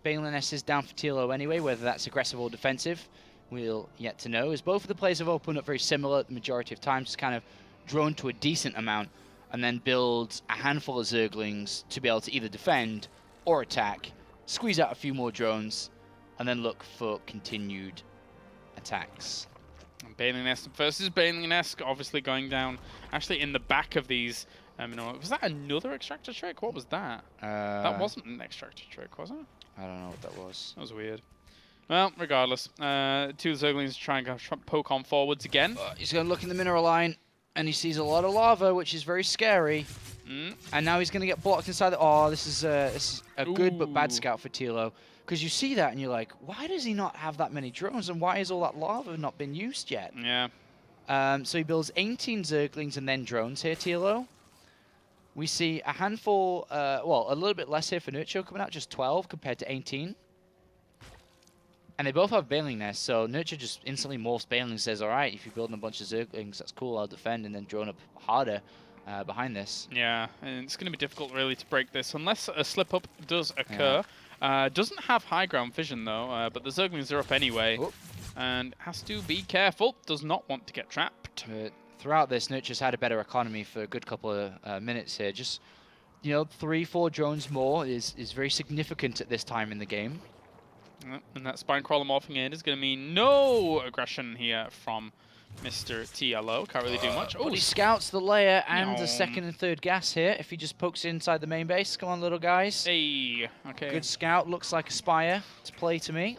Baneling Nest is down for TLO anyway, whether that's aggressive or defensive. we'll yet to know, as both of the players have opened up very similar the majority of times, just kind of drone to a decent amount, and then build a handful of Zerglings to be able to either defend or attack, squeeze out a few more drones, and then look for continued attacks. Baneling Nest versus Baneling Nest, obviously going down actually in the back of these. Was that another extractor trick? What was that? That wasn't an extractor trick, was it? I don't know what that was. That was weird. Well, regardless, two Zerglings try and poke on forwards again. He's going to look in the mineral line, and he sees a lot of lava, which is very scary. And now he's going to get blocked inside the... Oh, this is a good but bad scout for TLO. Because you see that and you're like, why does he not have that many drones? And why is all that lava not been used yet? Yeah. So he builds 18 Zerglings and then drones here, TLO. We see a handful, well, a little bit less here for Nerchio coming out, just 12 compared to 18. And they both have Baneling Nests, so Nerchio just instantly morphs Baneling and says, all right, if you're building a bunch of Zerglings, that's cool, I'll defend, and then drone up harder behind this. Yeah, and it's going to be difficult really to break this unless a slip-up does occur. Doesn't have high ground vision though, but the Zerglings are up anyway. Oh. And has to be careful, does not want to get trapped. Throughout this, Nerchio's had a better economy for a good couple of minutes here. Just, 3-4 drones more is very significant at this time in the game. And that Spine Crawler morphing in is going to mean no aggression here from Mr. TLO. Can't really do much. But he scouts the layer and the second and third gas here. If he just pokes inside the main base. Come on, little guys. Hey, okay. Good scout. Looks like a Spire to play to me.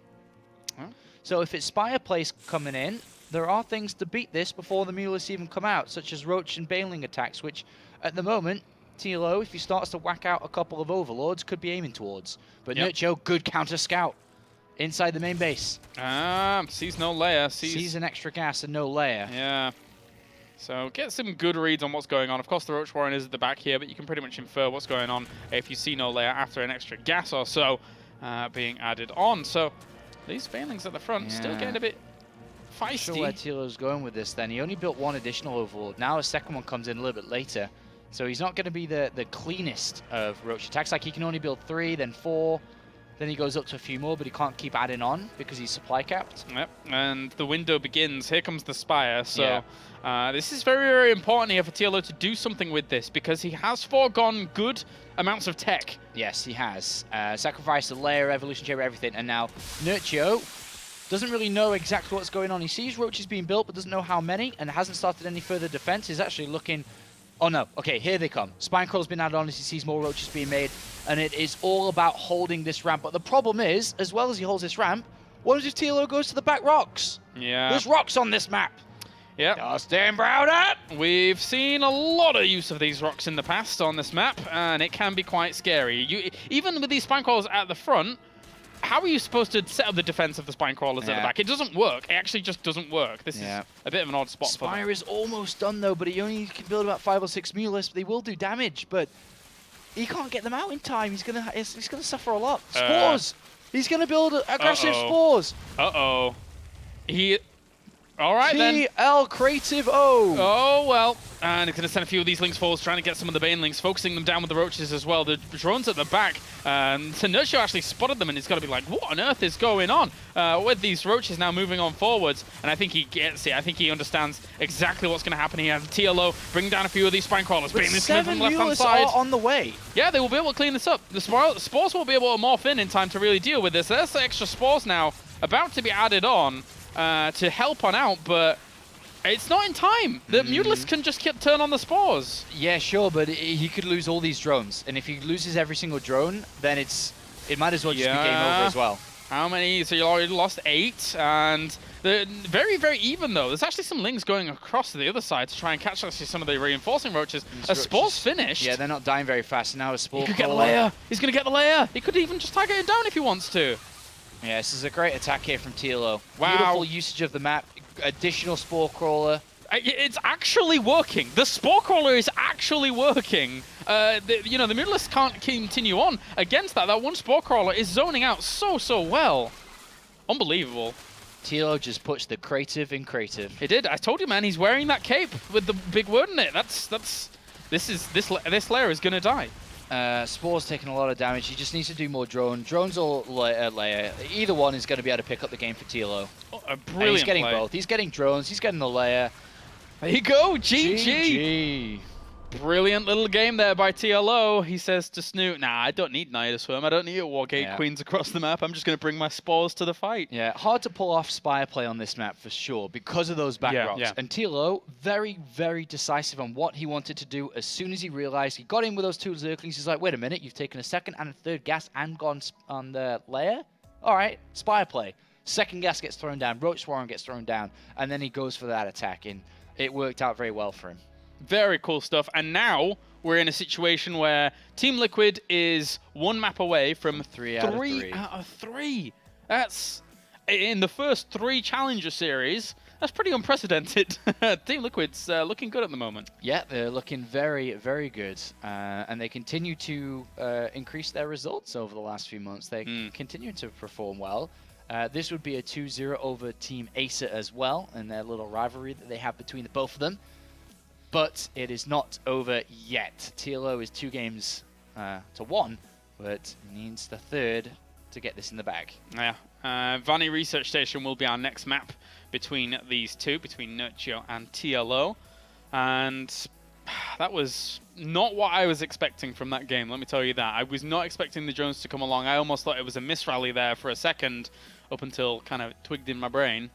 Huh? So if it's Spire plays coming in, there are things to beat this before the Mulists even come out, such as Roach and Baneling attacks, which at the moment, TLO, if he starts to whack out a couple of Overlords, could be aiming towards. But Nerchio, good counter scout inside the main base. Sees no layer. Sees an extra gas and no layer. Yeah. So get some good reads on what's going on. Of course, the Roach Warren is at the back here, but you can pretty much infer what's going on if you see no layer after an extra gas or so being added on. So these Banelings at the front still getting a bit feisty. Not sure where TLO's going with this then. He only built one additional Overlord. Now a second one comes in a little bit later. So he's not going to be the cleanest of Roach attacks. Like he can only build 3, then 4. Then he goes up to a few more, but he can't keep adding on because he's supply capped. Yep, and the window begins. Here comes the Spire. So this is very, very important here for TLO to do something with this because he has foregone good amounts of tech. Yes, he has. Sacrificed the layer, evolution chamber, everything. And now Nerchio doesn't really know exactly what's going on. He sees roaches being built, but doesn't know how many, and hasn't started any further defense. He's actually looking... Oh no, okay, here they come. Spinecrawler's been added on as he sees more roaches being made, and it is all about holding this ramp. But the problem is, as well as he holds this ramp, what if TLO goes to the back rocks? Yeah. There's rocks on this map. Yep. Dustin Browder! We've seen a lot of use of these rocks in the past on this map, and it can be quite scary. Even with these Spinecrawlers at the front, how are you supposed to set up the defense of the Spinecrawlers at the back? It doesn't work. It actually just doesn't work. This is a bit of an odd spot for them. Spire is almost done though, but he only can build about 5 or 6 Mulists. They will do damage, but he can't get them out in time. He's gonna suffer a lot. Spores. He's gonna build aggressive spores. All right then. TL Creative O. Oh well, and it's going to send a few of these Lynx forwards, trying to get some of the Banelings, focusing them down with the Roaches as well. The drones at the back, and Nerchio actually spotted them, and he's got to be like, what on earth is going on with these Roaches now moving on forwards? And I think he gets it. I think he understands exactly what's going to happen here. TLO bring down a few of these Spinecrawlers. Banelings coming from the left-hand side. Are on the way. Yeah, they will be able to clean this up. The Spores will be able to morph in time to really deal with this. There's the extra Spores now about to be added on to help on out, but it's not in time. The Mutalist can just turn on the Spores. Yeah, sure, but he could lose all these drones. And if he loses every single drone, then it might as well just be game over as well. How many? So you already lost 8, and they're very, very even, though. There's actually some Lings going across to the other side to try and catch actually some of the reinforcing Roaches. A Spore's finished. Yeah, they're not dying very fast. Now a Spore. He could get the layer. He's going to get the layer. He could even just target it down if he wants to. Yeah, this is a great attack here from TLO. Wow. Beautiful usage of the map. Additional Spore Crawler. It's actually working. The Spore Crawler is actually working. The Mutalists can't continue on against that. That one Spore Crawler is zoning out so well. Unbelievable. TLO just puts the creative in creative. He did. I told you, man. He's wearing that cape with the big word in it. This layer is gonna die. Spore's taking a lot of damage. He just needs to do more drone. Drones or layer. Either one is going to be able to pick up the game for TLO. Oh, a brilliant He's getting play. both. He's getting drones. He's getting the layer. There you go, GG. GG. Brilliant little game there by TLO. He says to Snoot, nah, I don't need Naya to swim. I don't need to walk 8 queens across the map. I'm just going to bring my spores to the fight. Yeah, hard to pull off Spire play on this map for sure because of those back rocks. Yeah. And TLO, very, very decisive on what he wanted to do as soon as he realized he got in with those 2 zerglings. He's like, wait a minute, you've taken a second and a third gas and gone on the layer? All right, Spire play. Second gas gets thrown down, Roach Swarm gets thrown down, and then he goes for that attack, and it worked out very well for him. Very cool stuff. And now we're in a situation where Team Liquid is 1 map away from 3 out of 3. That's in the first 3 Challenger series. That's pretty unprecedented. Team Liquid's looking good at the moment. Yeah, they're looking very, very good. And they continue to increase their results over the last few months. They continue to perform well. This would be a 2-0 over Team Acer as well, and their little rivalry that they have between the both of them. But it is not over yet. TLO is 2 games to 1, but needs the 3rd to get this in the bag. Yeah. Vanny Research Station will be our next map between these 2, between Nerchio and TLO. And that was not what I was expecting from that game, let me tell you that. I was not expecting the drones to come along. I almost thought it was a misrally there for a second, up until kind of twigged in my brain.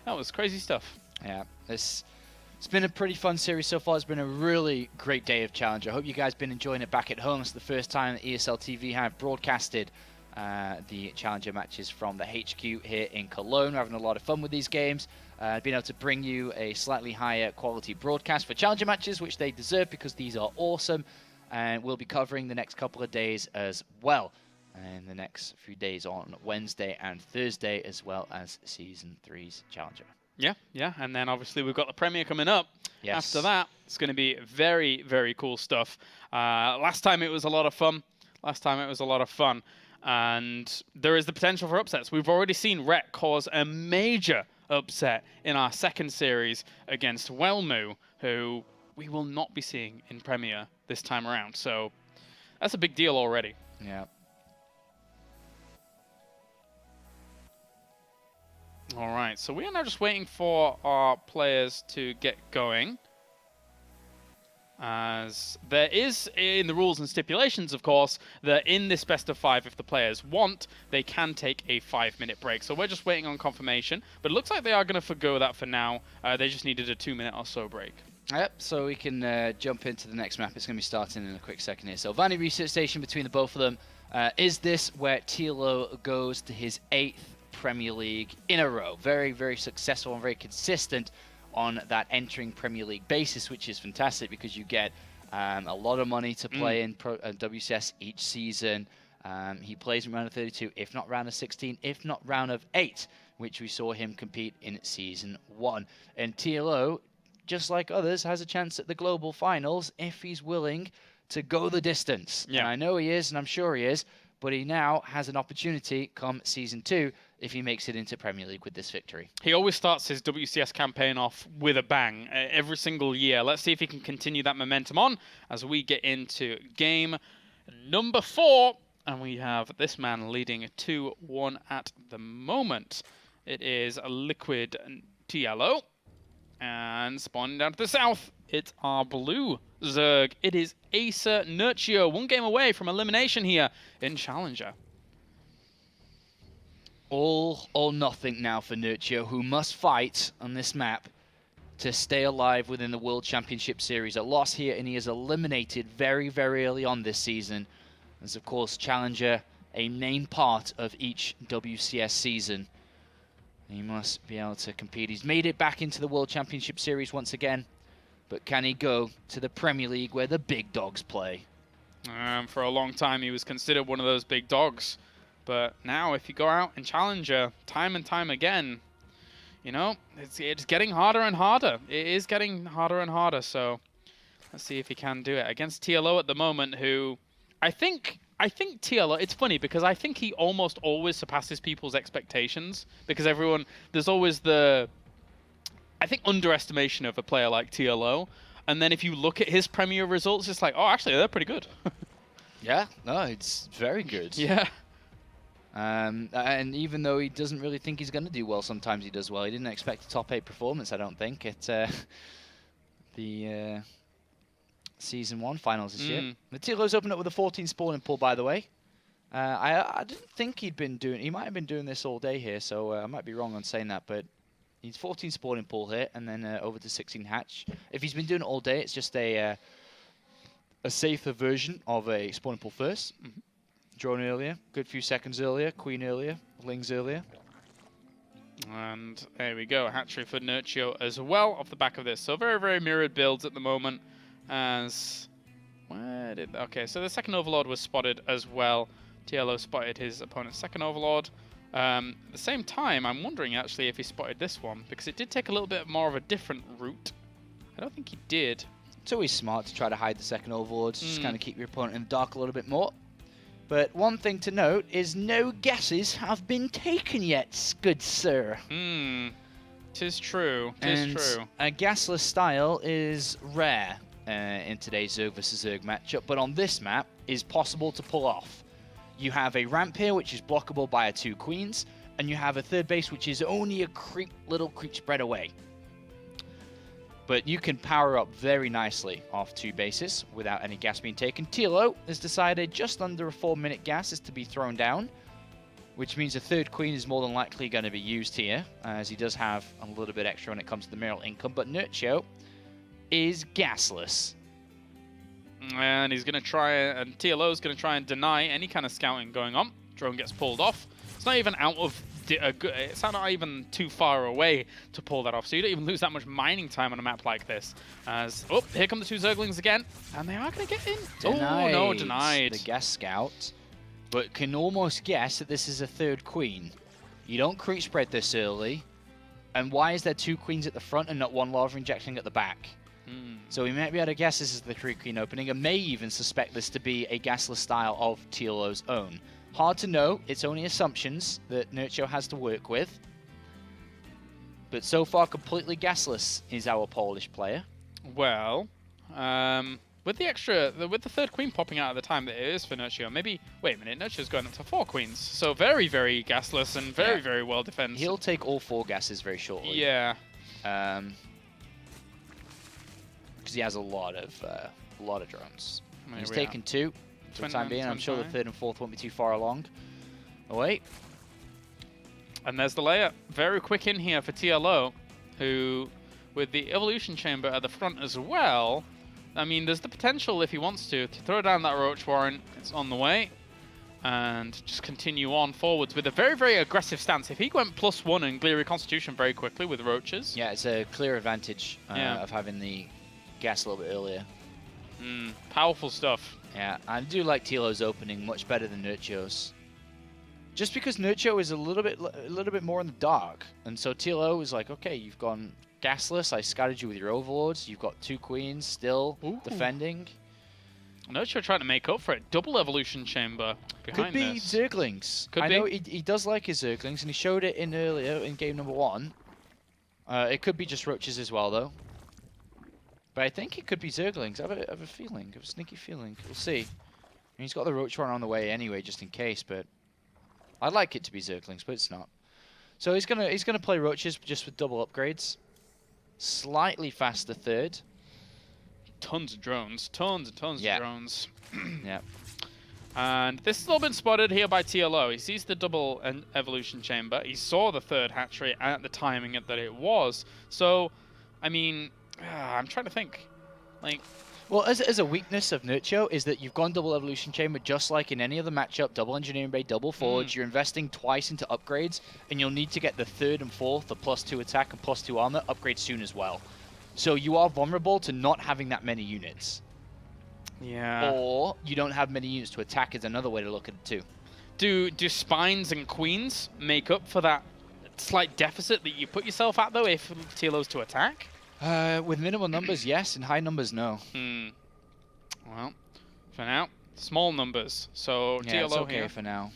That was crazy stuff. Yeah, it's been a pretty fun series so far. It's been a really great day of Challenge. I hope you guys have been enjoying it back at home. It's the first time that ESL TV have broadcasted the Challenger matches from the HQ here in Cologne. We're having a lot of fun with these games. Being able to bring you a slightly higher quality broadcast for Challenger matches, which they deserve because these are awesome. And we'll be covering the next couple of days as well. And the next few days on Wednesday and Thursday, as well as Season 3's Challenger. Yeah, and then obviously we've got the Premier coming up. Yes. After that, it's going to be very, very cool stuff. Last time it was a lot of fun. And there is the potential for upsets. We've already seen Rhett cause a major upset in our second series against Wellmu, who we will not be seeing in Premier this time around. So that's a big deal already. Yeah. All right, so we are now just waiting for our players to get going. As there is, in the rules and stipulations, of course, that in this best of 5, if the players want, they can take a 5-minute break. So we're just waiting on confirmation, but it looks like they are going to forgo that for now. They just needed a 2-minute or so break. Yep, so we can jump into the next map. It's going to be starting in a quick second here. So Vanny Research Station between the both of them. Is this where TLO goes to his 8th Premier League in a row? Very, very successful and very consistent on that entering Premier League basis, which is fantastic because you get a lot of money to play in WCS each season. He plays in round of 32, if not round of 16, if not round of 8, which we saw him compete in Season 1. And TLO, just like others, has a chance at the global finals if he's willing to go the distance. Yeah. And I know he is, and I'm sure he is, but he now has an opportunity come Season 2 if he makes it into Premier League with this victory. He always starts his WCS campaign off with a bang every single year. Let's see if he can continue that momentum on as we get into game number 4. And we have this man leading 2-1 at the moment. It is a Liquid TLO. And spawning down to the south, it's our blue Zerg. It is Acer Nerchio, 1 game away from elimination here in Challenger. All or nothing now for Nerchio, who must fight on this map to stay alive within the World Championship Series. A loss here, and he is eliminated very, very early on this season. As, of course, Challenger, a main part of each WCS season. He must be able to compete. He's made it back into the World Championship Series once again. But can he go to the Premier League where the big dogs play? For a long time, he was considered one of those big dogs. But now, if you go out and Challenger time and time again, you know, it's getting harder and harder. It is getting harder and harder. So let's see if he can do it against TLO at the moment, who I think TLO, it's funny because I think he almost always surpasses people's expectations because there's always the, I think, underestimation of a player like TLO. And then if you look at his Premier results, it's like, oh, actually, they're pretty good. Yeah, no, it's very good. Yeah. And even though he doesn't really think he's going to do well, sometimes he does well. He didn't expect a top 8 performance, I don't think, at the Season 1 finals this year. The TLO's opened up with a 14 spawning pool, by the way. I didn't think he'd been doing... He might have been doing this all day here, so I might be wrong on saying that, but he's 14 spawning pool here, and then over to 16 hatch. If he's been doing it all day, it's just a safer version of a spawning pool first. Drone earlier, good few seconds earlier, Queen earlier, Lings earlier. And there we go, hatchery for Nerchio as well off the back of this. So very, very mirrored builds at the moment. As okay, so the second Overlord was spotted as well. TLO spotted his opponent's second Overlord. At the same time, I'm wondering actually if he spotted this one, because it did take a little bit more of a different route. I don't think he did. It's always smart to try to hide the second Overlord, just kind of keep your opponent in the dark a little bit more. But one thing to note is no guesses have been taken yet, good sir. Tis true. Tis true. A gasless style is rare in today's Zerg vs Zerg matchup, but on this map is possible to pull off. You have a ramp here, which is blockable by a 2 queens, and you have a third base, which is only a little creep spread away. But you can power up very nicely off 2 bases without any gas being taken. TLO has decided just under a 4-minute gas is to be thrown down, which means a third queen is more than likely going to be used here, as he does have a little bit extra when it comes to the mineral income. But Nerchio is gasless. And he's going to try, and TLO is going to try and deny any kind of scouting going on. Drone gets pulled off. It's not even out of... It's not even too far away to pull that off, so you don't even lose that much mining time on a map like this. As here come the 2 Zerglings again, and they are going to get in. Denied. Oh no, denied. The gas scout, but can almost guess that this is a third queen. You don't creep spread this early, and why is there 2 queens at the front and not 1 lava injection at the back? So we might be able to guess this is the 3 queen opening, and may even suspect this to be a gasless style of TLO's own. Hard to know, it's only assumptions that Nerchio has to work with. But so far, completely gasless is our Polish player. Well, with the third queen popping out at the time that it is for Nerchio, maybe, wait a minute, Nerchio's going up to 4 queens. So very, very gasless and very, very well defended. He'll take all 4 gases very shortly. Yeah. Because he has a lot of drones. He's taken 2. For the time being, I'm sure the 3rd and 4th won't be too far along. Oh, wait. And there's the layer. Very quick in here for TLO, who, with the evolution chamber at the front as well, I mean, there's the potential, if he wants to throw down that Roach Warren. It's on the way. And just continue on forwards with a very, very aggressive stance. If he went +1 and clear Reconstitution very quickly with Roaches. Yeah, it's a clear advantage of having the gas a little bit earlier. Powerful stuff. Yeah, I do like TLO's opening much better than Nerchio's. Just because Nerchio is a little bit more in the dark, and so TLO is like, okay, you've gone gasless. I scouted you with your overlords. You've got 2 queens still defending. Nerchio trying to make up for it. Double evolution chamber behind this. Could be this. Zerglings. I know he does like his Zerglings, and he showed it in earlier in game number 1. It could be just Roaches as well, though. But I think it could be Zerglings. I have a feeling, I have a sneaky feeling. We'll see. I mean, he's got the Roach Warren on the way anyway, just in case. But I'd like it to be Zerglings, but it's not. So he's gonna play Roaches just with double upgrades. Slightly faster third. Tons of drones. Tons and tons of drones. Yeah. And this has all been spotted here by TLO. He sees the double evolution chamber. He saw the 3rd hatchery at the timing that it was. So, I mean, I'm trying to think. Like, well, as a weakness of Nerchio is that you've gone double evolution chamber just like in any other matchup, double engineering bay, double forge. You're investing twice into upgrades, and you'll need to get the 3rd and 4th, the +2 attack and +2 armor, upgrade soon as well. So you are vulnerable to not having that many units. Yeah. Or you don't have many units to attack is another way to look at it too. Do spines and queens make up for that slight deficit that you put yourself at, though, if TLO's to attack? With minimal numbers, yes. In high numbers, no. Well, for now, small numbers. So yeah, TLO it's okay here for now.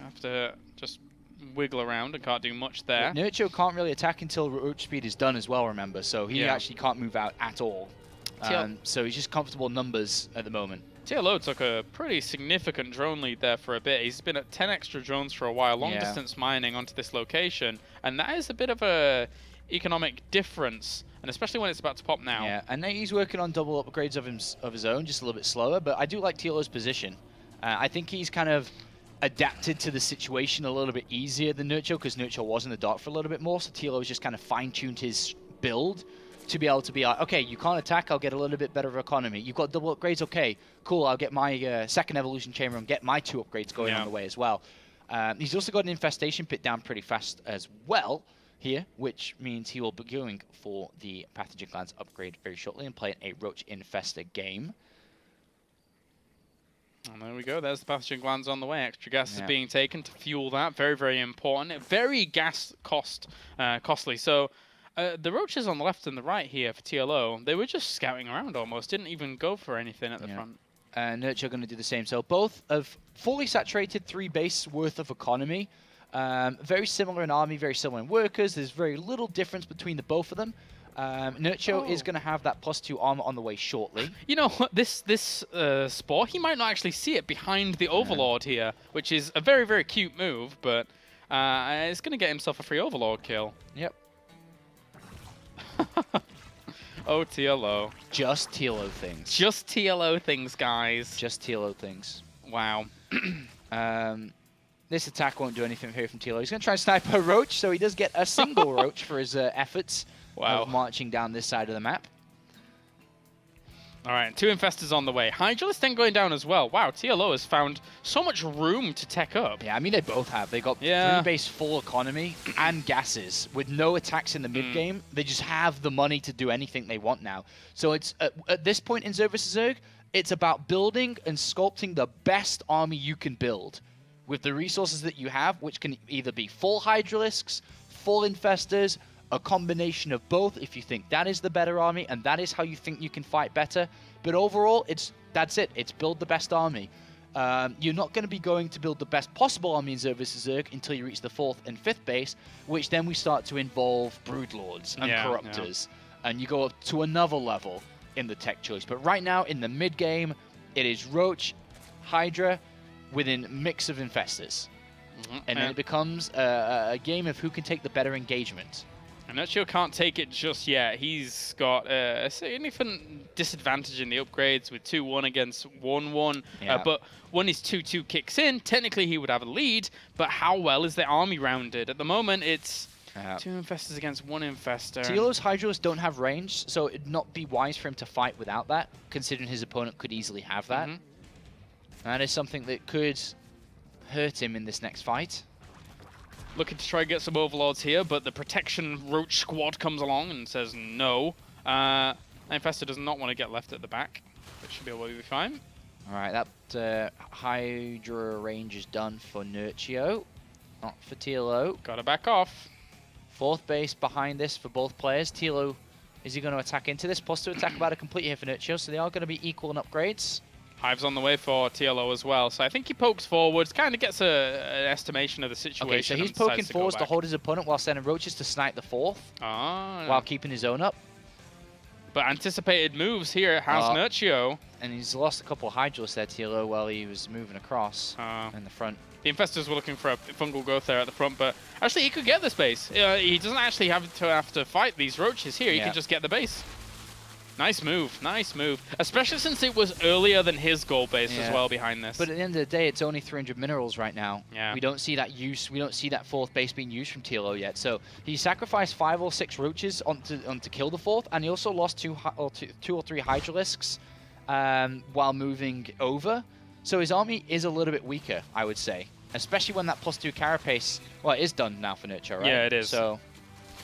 Have to just wiggle around and can't do much there. Nerchio can't really attack until roach speed is done as well, remember, so he actually can't move out at all. So he's just comfortable numbers at the moment. TLO took a pretty significant drone lead there for a bit. He's been at 10 extra drones for a while, long distance mining onto this location, and that is a bit of a economic difference, and especially when it's about to pop now. Yeah, and he's working on double upgrades of his own, just a little bit slower, but I do like TLO's position. I think he's kind of adapted to the situation a little bit easier than Nerchio, because Nerchio was in the dark for a little bit more, so TLO's just kind of fine-tuned his build to be able to be like, okay, you can't attack, I'll get a little bit better of economy. You've got double upgrades, okay, cool, I'll get my second evolution chamber and get my 2 upgrades going on the way as well. He's also got an infestation pit down pretty fast as well here, which means he will be going for the pathogen glands upgrade very shortly and playing a roach infester game. And there we go, there's the pathogen glands on the way. Extra gas is being taken to fuel that. Very, very important. Very gas costly. So the roaches on the left and the right here for TLO, they were just scouting around almost. Didn't even go for anything at the front. Nerchio going to do the same. So both of fully saturated 3 base worth of economy. Very similar in army, very similar in workers. There's very little difference between the both of them. Nerchio is going to have that +2 armor on the way shortly. You know, this Spore, he might not actually see it behind the Overlord here, which is a very, very cute move, but it's going to get himself a free Overlord kill. Yep. Oh, TLO. Just TLO things. Just TLO things, guys. Just TLO things. Wow. This attack won't do anything here from TLO. He's going to try and snipe a roach, so he does get a single roach for his efforts of marching down this side of the map. All right, 2 infestors on the way. Hydralisk then going down as well. Wow, TLO has found so much room to tech up. Yeah, I mean, they both have. They got 3 base full economy and gases with no attacks in the mid-game. They just have the money to do anything they want now. So it's at this point in ZvZ, it's about building and sculpting the best army you can build with the resources that you have, which can either be full Hydralisks, full infestors, a combination of both if you think that is the better army and that is how you think you can fight better. But overall, that's it. It's build the best army. You're not going to be going to build the best possible army in ZvZ until you reach the 4th and 5th base, which then we start to involve Broodlords and Corruptors. And you go up to another level in the tech choice. But right now, in the mid-game, it is Roach, Hydra, within mix of infestors. And then it becomes a game of who can take the better engagement. And Nerchio can't take it just yet. He's got a significant disadvantage in the upgrades with 2-1 against 1-1. But when his 2-2 kicks in, technically he would have a lead. But how well is the army rounded? At the moment, it's 2 infestors against 1 infestor. TLO's Hydralisks don't have range, so it'd not be wise for him to fight without that, considering his opponent could easily have that. That is something that could hurt him in this next fight. Looking to try and get some Overlords here, but the Protection Roach squad comes along and says no. Infestor does not want to get left at the back, which should be able to be fine. All right, that Hydra range is done for Nerchio, not for TLO. Gotta back off. 4th base behind this for both players. TLO, is he going to attack into this? +2 attack about to complete here for Nerchio, so they are going to be equal in upgrades. Hive's on the way for TLO as well, so I think he pokes forwards, kind of gets an estimation of the situation. Okay, so he's poking forwards to hold his opponent while sending roaches to snipe the 4th, while keeping his own up. But anticipated moves here has Nerchio. And he's lost a couple of Hydralisks there, TLO, while he was moving across in the front. The infestors were looking for a fungal growth there at the front, but actually he could get the base. He doesn't actually have to fight these roaches here, he can just get the base. Nice move, nice move. Especially since it was earlier than his goal base as well behind this. But at the end of the day, it's only 300 minerals right now. Yeah. We don't see that use. We don't see that 4th base being used from TLO yet. So he sacrificed 5 or 6 roaches to kill the 4th, and he also lost 2 or 3 Hydralisks while moving over. So his army is a little bit weaker, I would say. Especially when that +2 carapace, well, it is done now for Nerchio, right? Yeah, it is.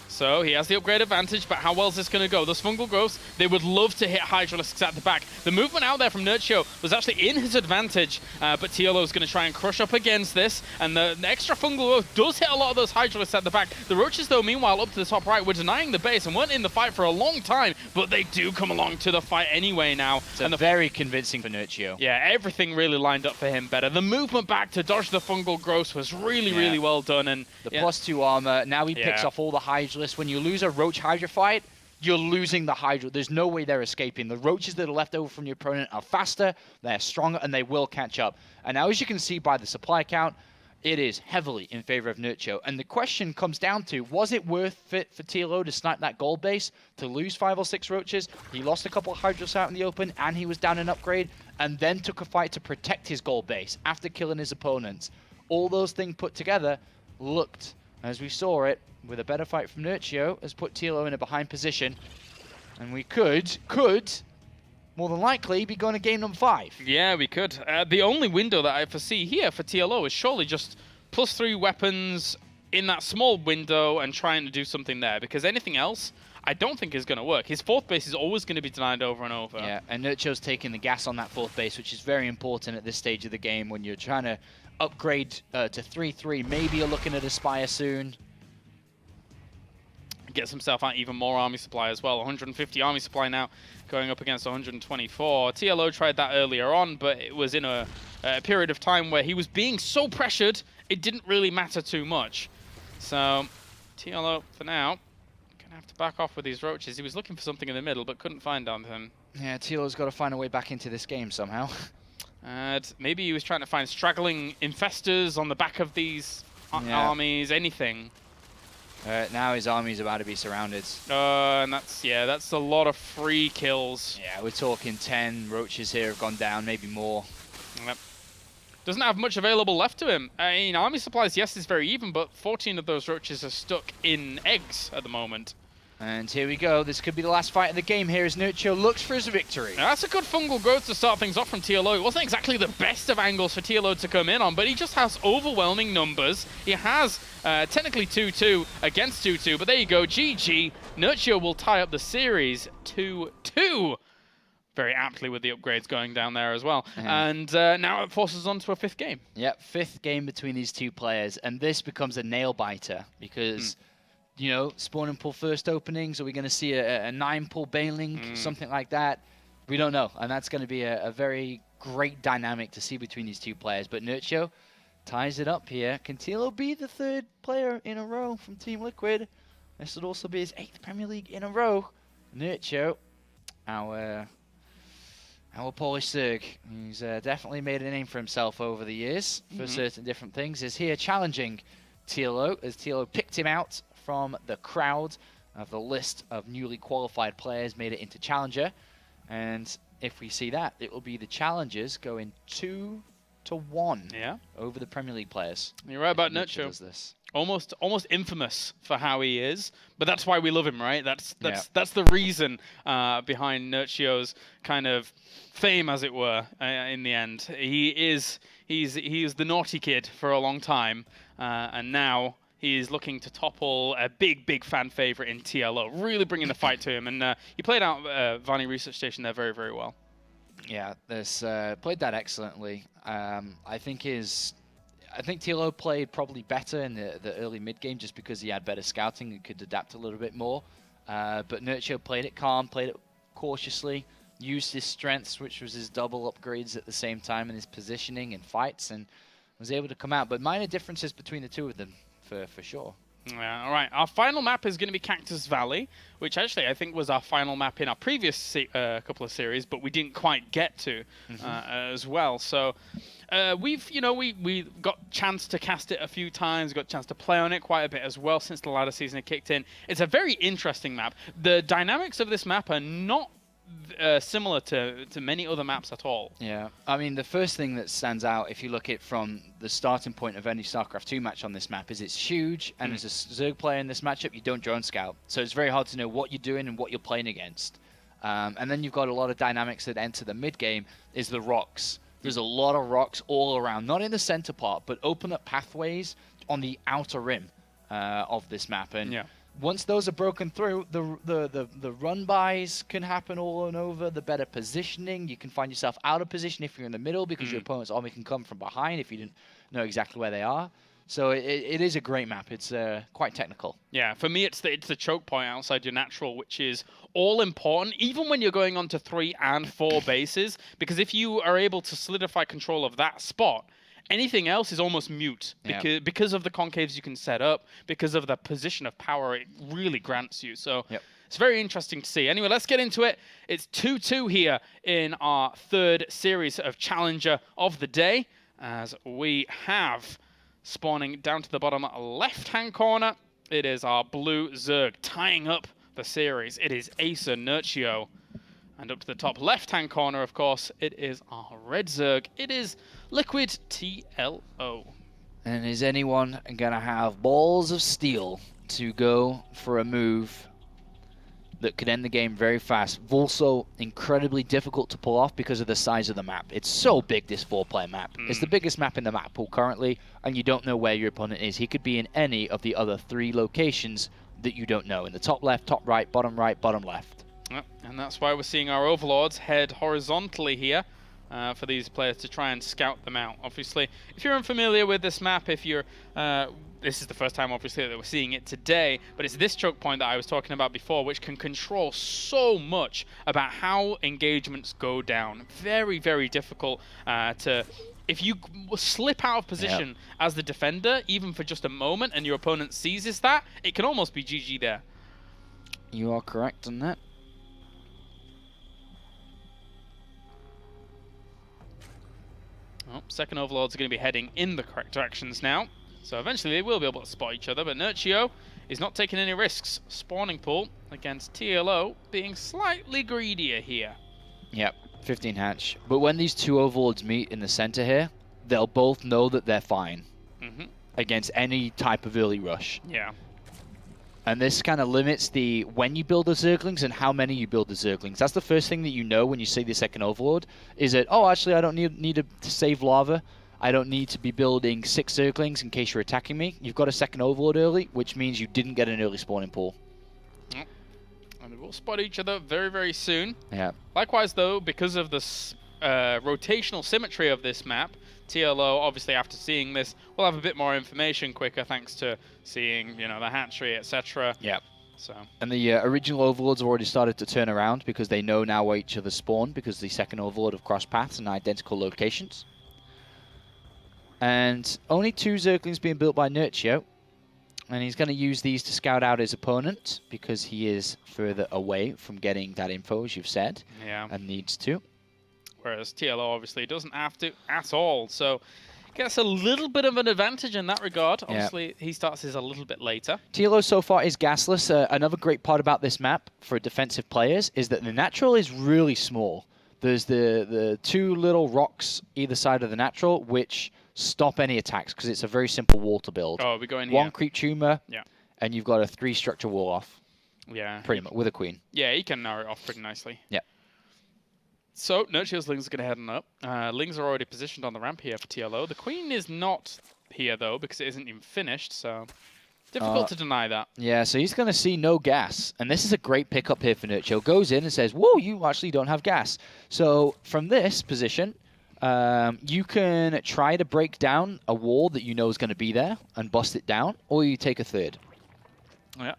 So he has the upgrade advantage, but how well is this going to go? Those fungal growths, they would love to hit Hydralisks at the back. The movement out there from Nerchio was actually in his advantage, but TLO is going to try and crush up against this, and the extra fungal growth does hit a lot of those Hydralisks at the back. The Roaches, though, meanwhile, up to the top right, were denying the base and weren't in the fight for a long time, but they do come along to the fight anyway now. And very convincing for Nerchio. Yeah, everything really lined up for him better. The movement back to dodge the fungal growths was really, really well done. And the +2 armor, now he picks off all the Hydralisks. When you lose a Roach Hydra fight, you're losing the Hydra. There's no way they're escaping. The roaches that are left over from your opponent are faster, they're stronger, and they will catch up. And now, as you can see by the supply count, it is heavily in favor of Nerchio. And the question comes down to, was it worth it for TLO to snipe that gold base, to lose 5 or 6 roaches? He lost a couple of Hydras out in the open, and he was down an upgrade, and then took a fight to protect his gold base after killing his opponents. All those things put together looked, as we saw it, with a better fight from Nerchio, has put TLO in a behind position. And we could, more than likely, be going to game number 5. Yeah, we could. The only window that I foresee here for TLO is surely just +3 weapons in that small window and trying to do something there, because anything else I don't think is going to work. His 4th base is always going to be denied over and over. Yeah, and Nerchio's taking the gas on that 4th base, which is very important at this stage of the game when you're trying to upgrade to 3-3. Maybe you're looking at Aspire soon. Gets himself out even more army supply as well. 150 army supply now, going up against 124. TLO tried that earlier on, but it was in a period of time where he was being so pressured, it didn't really matter too much. So TLO, for now, going to have to back off with these roaches. He was looking for something in the middle, but couldn't find anything. Yeah, TLO's got to find a way back into this game somehow. Maybe he was trying to find straggling infestors on the back of these armies, anything. Now his army's about to be surrounded. And that's a lot of free kills. Yeah, we're talking 10 roaches here have gone down, maybe more. Yep. Doesn't have much available left to him. Army supplies, yes, is very even, but 14 of those roaches are stuck in eggs at the moment. And here we go. This could be the last fight of the game here as Nerchio looks for his victory. Now, that's a good fungal growth to start things off from TLO. It wasn't exactly the best of angles for TLO to come in on, but he just has overwhelming numbers. He has technically 2-2 against 2-2, but there you go. GG. Nerchio will tie up the series 2-2. Very aptly with the upgrades going down there as well. And now it forces on to a 5th game. Yep, 5th game between these two players. And this becomes a nail-biter because... You know, spawn and pull first openings. Are we going to see a 9-pull Bailing, something like that? We don't know. And that's going to be a very great dynamic to see between these two players. But Nerchio ties it up here. Can TLO be the 3rd player in a row from Team Liquid? This would also be his 8th Premier League in a row. Nerchio, our Polish Zerg, who's definitely made a name for himself over the years for certain different things, is here challenging TLO as TLO picked him out from the crowd of the list of newly qualified players, made it into Challenger. And if we see that, it will be the Challengers going 2-1 over the Premier League players. You're right about Nerchio. Almost infamous for how he is, but that's why we love him, right? That's the reason behind Nerchio's kind of fame, as it were, in the end. He's the naughty kid for a long time, and now he is looking to topple a big fan favorite in TLO, really bringing the fight to him. And he played out Varney Research Station there very, very well. Yeah, this played that excellently. I think TLO played probably better in the early mid game just because he had better scouting and could adapt a little bit more. But Nerchio played it calm, played it cautiously, used his strengths, which was his double upgrades at the same time, and his positioning and fights, and was able to come out. But minor differences between the two of them. For sure. All right, our final map is going to be Cactus Valley, which actually I think was our final map in our previous couple of series, but we didn't quite get to as well. So we got chance to cast it a few times, got a chance to play on it quite a bit as well since the ladder season had kicked in. It's a very interesting map. The dynamics of this map are not similar to many other maps at all. Yeah, I mean, the first thing that stands out, if you look at from the starting point of any StarCraft 2 match on this map, is it's huge, and as a Zerg player in this matchup, you don't drone scout. So it's very hard to know what you're doing and what you're playing against. And then you've got a lot of dynamics that enter the mid-game, is the rocks. There's a lot of rocks all around, not in the center part, but open up pathways on the outer rim of this map. And once those are broken through, the run-bys can happen all and over, the better positioning. You can find yourself out of position if you're in the middle because your opponent's army can come from behind if you didn't know exactly where they are. So it is a great map. It's quite technical. Yeah, for me, it's the choke point outside your natural, which is all important, even when you're going on to 3 and 4 bases, because if you are able to solidify control of that spot, anything else is almost mute because of the concaves you can set up, because of the position of power it really grants you. So it's very interesting to see. Anyway, let's get into it. It's 2-2 here in our third series of Challenger of the day, as we have spawning down to the bottom left-hand corner. It is our blue Zerg tying up the series. It is Acer Nerchio. And up to the top left-hand corner, of course, it is our red Zerg. It is Liquid TLO. And is anyone going to have balls of steel to go for a move that could end the game very fast? Also incredibly difficult to pull off because of the size of the map. It's so big, this 4-player map. It's the biggest map in the map pool currently, and you don't know where your opponent is. He could be in any of the other 3 locations that you don't know. In the top left, top right, bottom left. Yep, and that's why we're seeing our Overlords head horizontally here for these players to try and scout them out. Obviously, if you're unfamiliar with this map, if you're this is the first time, obviously, that we're seeing it today, but it's this choke point that I was talking about before, which can control so much about how engagements go down. Very, very difficult to... If you slip out of position as the defender, even for just a moment, and your opponent seizes that, it can almost be GG there. You are correct on that. Well, second Overlords are going to be heading in the correct directions now. So eventually they will be able to spot each other, but Nerchio is not taking any risks. Spawning pool against TLO being slightly greedier here. Yep, 15 hatch. But when these 2 Overlords meet in the center here, they'll both know that they're fine against any type of early rush. Yeah. And this kind of limits the when you build the Zerglings and how many you build the Zerglings. That's the first thing that you know when you see the second Overlord, is that, oh, actually, I don't need to save lava. I don't need to be building 6 Zerglings in case you're attacking me. You've got a second Overlord early, which means you didn't get an early spawning pool. Yep. And they will spot each other very, very soon. Yeah. Likewise, though, because of the rotational symmetry of this map, TLO, obviously, after seeing this, will have a bit more information quicker thanks to seeing, you know, the hatchery, etc. Yeah. So. And the original Overlords have already started to turn around because they know now where each other spawn, because the second Overlord have crossed paths in identical locations. And only 2 Zerglings being built by Nerchio. And he's going to use these to scout out his opponent because he is further away from getting that info, as you've said. Yeah. And needs to. Whereas TLO obviously doesn't have to at all. So gets a little bit of an advantage in that regard. Obviously, he starts his a little bit later. TLO so far is gasless. Another great part about this map for defensive players is that the natural is really small. There's the 2 little rocks either side of the natural, which stop any attacks because it's a very simple wall to build. Oh, we go in here. 1 creep tumor, and you've got a 3 structure wall off. Yeah. Pretty much, with a queen. Yeah, he can narrow it off pretty nicely. Yeah. So, Nerchio's Lings are going to head on up. Lings are already positioned on the ramp here for TLO. The queen is not here, though, because it isn't even finished, so difficult to deny that. Yeah, so he's going to see no gas. And this is a great pickup here for Nerchio. Goes in and says, whoa, you actually don't have gas. So, from this position, you can try to break down a wall that you know is going to be there and bust it down, or you take a third. Yeah.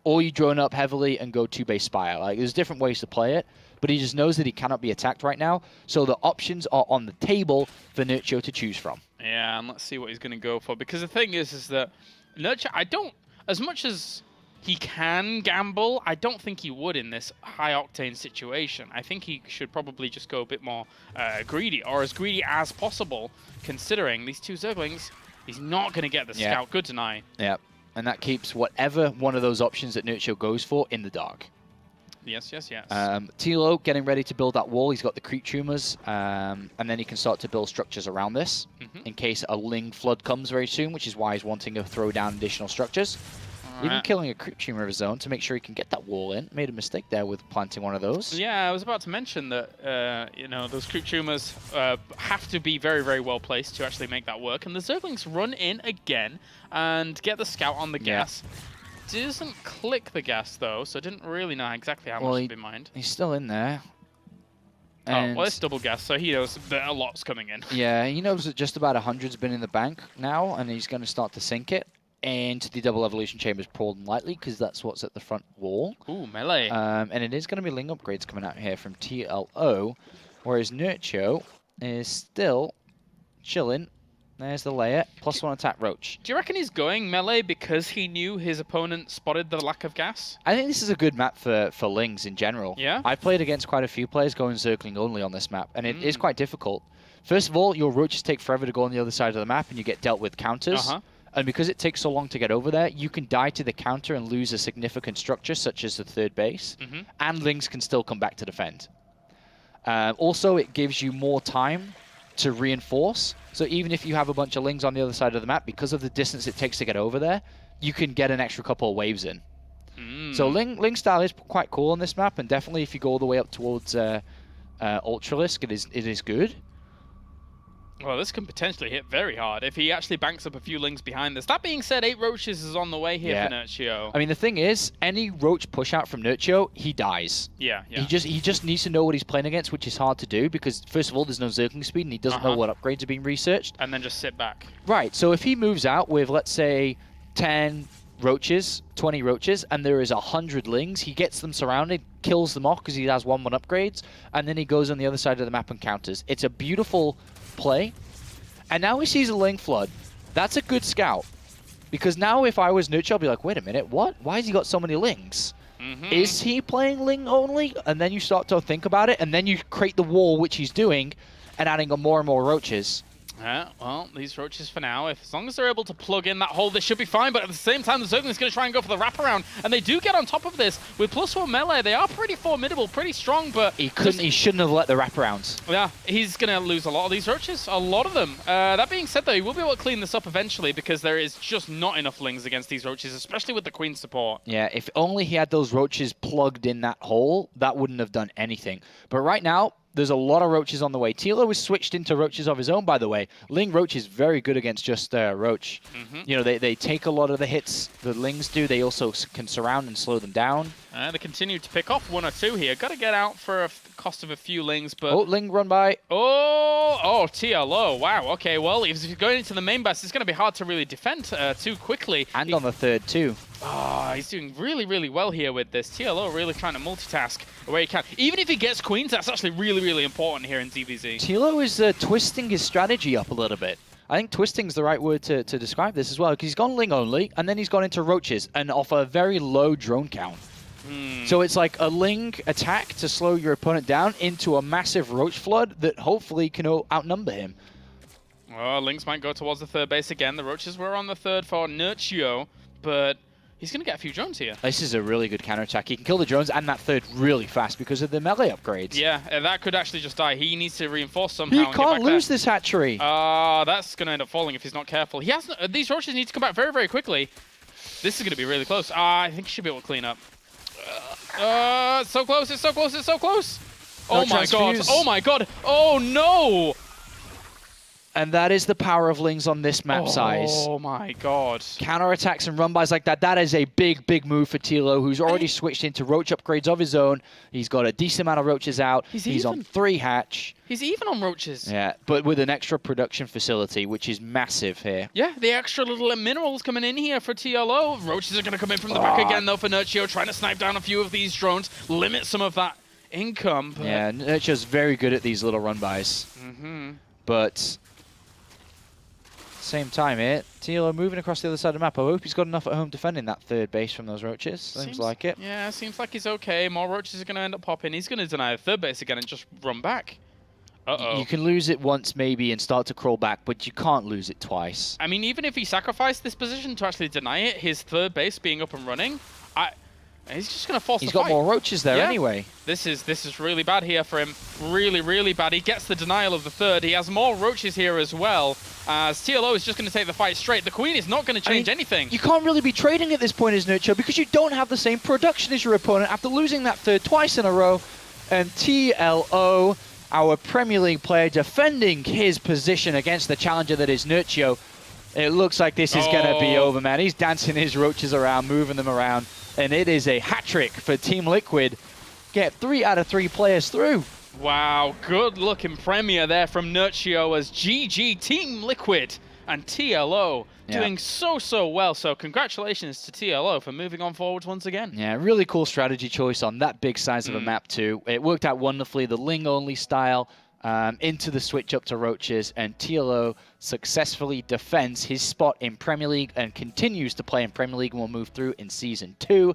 Or you drone up heavily and go 2-base spire. Like, there's different ways to play it. But he just knows that he cannot be attacked right now. So the options are on the table for Nerchio to choose from. Yeah, and let's see what he's going to go for. Because the thing is that Nerchio, as much as he can gamble, I don't think he would in this high-octane situation. I think he should probably just go a bit more greedy, or as greedy as possible, considering these 2 Zerglings, he's not going to get the scout. Good deny. Yeah, and that keeps whatever one of those options that Nerchio goes for in the dark. Yes, yes, yes. TLO getting ready to build that wall. He's got the creep tumors, and then he can start to build structures around this in case a Ling flood comes very soon, which is why he's wanting to throw down additional structures. Even killing a creep tumor of his own to make sure he can get that wall in. Made a mistake there with planting one of those. Yeah, I was about to mention that, you know, those creep tumors have to be very, very well placed to actually make that work. And the Zerglings run in again and get the scout on the gas. Doesn't click the gas, though, so didn't really know exactly how much to be mined. He's still in there. Oh, well, it's double gas, so he knows that a lot's coming in. Yeah, he knows that just about 100's been in the bank now, and he's going to start to sink it into the double evolution chambers, more than likely, because that's what's at the front wall. Ooh, melee. And it is going to be Ling upgrades coming out here from TLO, whereas Nerchio is still chilling There's the layer. +1 attack Roach. Do you reckon he's going melee because he knew his opponent spotted the lack of gas? I think this is a good map for Lings in general. Yeah? I've played against quite a few players going circling only on this map, and it is quite difficult. First of all, your Roaches take forever to go on the other side of the map, and you get dealt with counters. And because it takes so long to get over there, you can die to the counter and lose a significant structure, such as the third base, and Lings can still come back to defend. Also, it gives you more time to reinforce. So even if you have a bunch of Lings on the other side of the map, because of the distance it takes to get over there, you can get an extra couple of waves in. So Ling style is quite cool on this map, and definitely if you go all the way up towards Ultralisk, it is good. Well, this can potentially hit very hard if he actually banks up a few Lings behind this. That being said, 8 Roaches is on the way here for Nerchio. I mean, the thing is, any Roach push out from Nerchio, he dies. Yeah. He just needs to know what he's playing against, which is hard to do because, first of all, there's no Zergling speed and he doesn't know what upgrades are being researched. And then just sit back. Right, so if he moves out with, let's say, 10 Roaches, 20 Roaches, and there is 100 Lings, he gets them surrounded, kills them off because he has 1/1 upgrades, and then he goes on the other side of the map and counters. It's a beautiful play. And now he sees a Ling flood. That's a good scout. Because now if I was Nerchio, I'd be like, wait a minute, what? Why has he got so many Lings? Is he playing Ling only? And then you start to think about it, and then you create the wall, which he's doing, and adding more and more Roaches. Well, these Roaches for now, as long as they're able to plug in that hole, they should be fine. But at the same time, the Zergling's going to try and go for the wraparound. And they do get on top of this. With +1 melee, they are pretty formidable, pretty strong, but... He shouldn't have let the wraparounds. Yeah, he's going to lose a lot of these Roaches. A lot of them. That being said, though, he will be able to clean this up eventually because there is just not enough Lings against these Roaches, especially with the Queen support. Yeah, if only he had those Roaches plugged in that hole, that wouldn't have done anything. But right now, there's a lot of Roaches on the way. TLO has switched into Roaches of his own, by the way. Ling Roach is very good against just Roach. You know, they take a lot of the hits the Lings do. They also can surround and slow them down. They continue to pick off 1 or 2 here. Got to get out for a cost of a few Lings, but... Oh, Ling run by. Oh, TLO. Wow, okay. Well, if he's going into the main bus, it's going to be hard to really defend too quickly. And on the third, too. Oh, he's doing really, really well here with this. TLO really trying to multitask where he can. Even if he gets Queens, that's actually really, really important here in ZvZ. TLO is twisting his strategy up a little bit. I think twisting is the right word to describe this as well, because he's gone Ling only, and then he's gone into Roaches, and off a very low drone count. So it's like a Ling attack to slow your opponent down into a massive Roach flood that hopefully can outnumber him. Well, Lings might go towards the third base again. The Roaches were on the third for Nerchio, but he's going to get a few drones here. This is a really good counterattack. He can kill the drones and that third really fast because of the melee upgrades. Yeah, that could actually just die. He needs to reinforce somehow. He can't lose this hatchery. That's going to end up falling if he's not careful. He has these Roaches need to come back very, very quickly. This is going to be really close. I think he should be able to clean up. So close, it's so close, it's so close. Oh my god, oh my god, oh no! And that is the power of Lings on this map size. Oh my god. Counterattacks and run-bys like that, that is a big, big move for TLO, who's already switched into Roach upgrades of his own. He's got a decent amount of Roaches out. He's on 3 hatch. He's even on Roaches. Yeah, but with an extra production facility, which is massive here. Yeah, the extra little minerals coming in here for TLO. Roaches are going to come in from the back again, though, for Nerchio, trying to snipe down a few of these drones, limit some of that income. But... Yeah, Nerchio's very good at these little run-bys. But... same time here, TLO moving across the other side of the map. I hope he's got enough at home defending that third base from those Roaches. Seems like it. Yeah, seems like he's okay. More Roaches are going to end up popping. He's going to deny the third base again and just run back. You can lose it once maybe and start to crawl back, but you can't lose it twice. I mean, even if he sacrificed this position to actually deny it, his third base being up and running, he's just going to force the fight. He's got more Roaches there anyway. This is really bad here for him. Really, really bad. He gets the denial of the third. He has more Roaches here as well. As TLO is just going to take the fight straight. The Queen is not going to change anything. You can't really be trading at this point as Nerchio because you don't have the same production as your opponent after losing that third twice in a row. And TLO, our Premier League player, defending his position against the challenger that is Nerchio. It looks like this is going to be over, man. He's dancing his Roaches around, moving them around. And it is a hat-trick for Team Liquid. Get 3 out of 3 players through. Wow, good looking Premier there from Nerchio as GG Team Liquid and TLO doing so well. So congratulations to TLO for moving on forwards once again. Yeah, really cool strategy choice on that big size of a map too. It worked out wonderfully. The Ling only style into the switch up to Roaches, and TLO successfully defends his spot in Premier League and continues to play in Premier League and will move through in Season 2.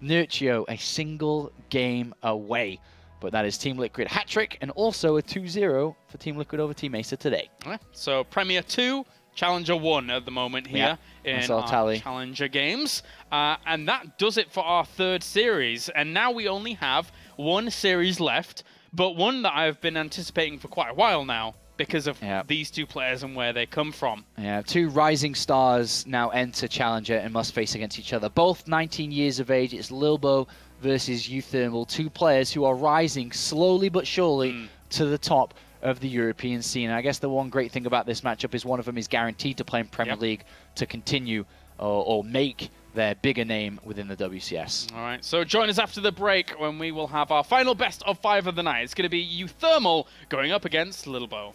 Nerchio a single game away, but that is Team Liquid hat-trick and also a 2-0 for Team Liquid over Team Acer today. Yeah, so Premier 2, Challenger 1 at the moment here in our tally. Challenger games. And that does it for our third series. And now we only have one series left, but one that I've been anticipating for quite a while now because of these two players and where they come from. Yeah, two rising stars now enter Challenger and must face against each other. Both 19 years of age. It's Lilbo versus Euthermal, two players who are rising slowly but surely to the top of the European scene. And I guess the one great thing about this matchup is one of them is guaranteed to play in Premier League to continue or make their bigger name within the WCS. All right, so join us after the break when we will have our final best of 5 of the night. It's going to be Euthermal going up against Lilbo.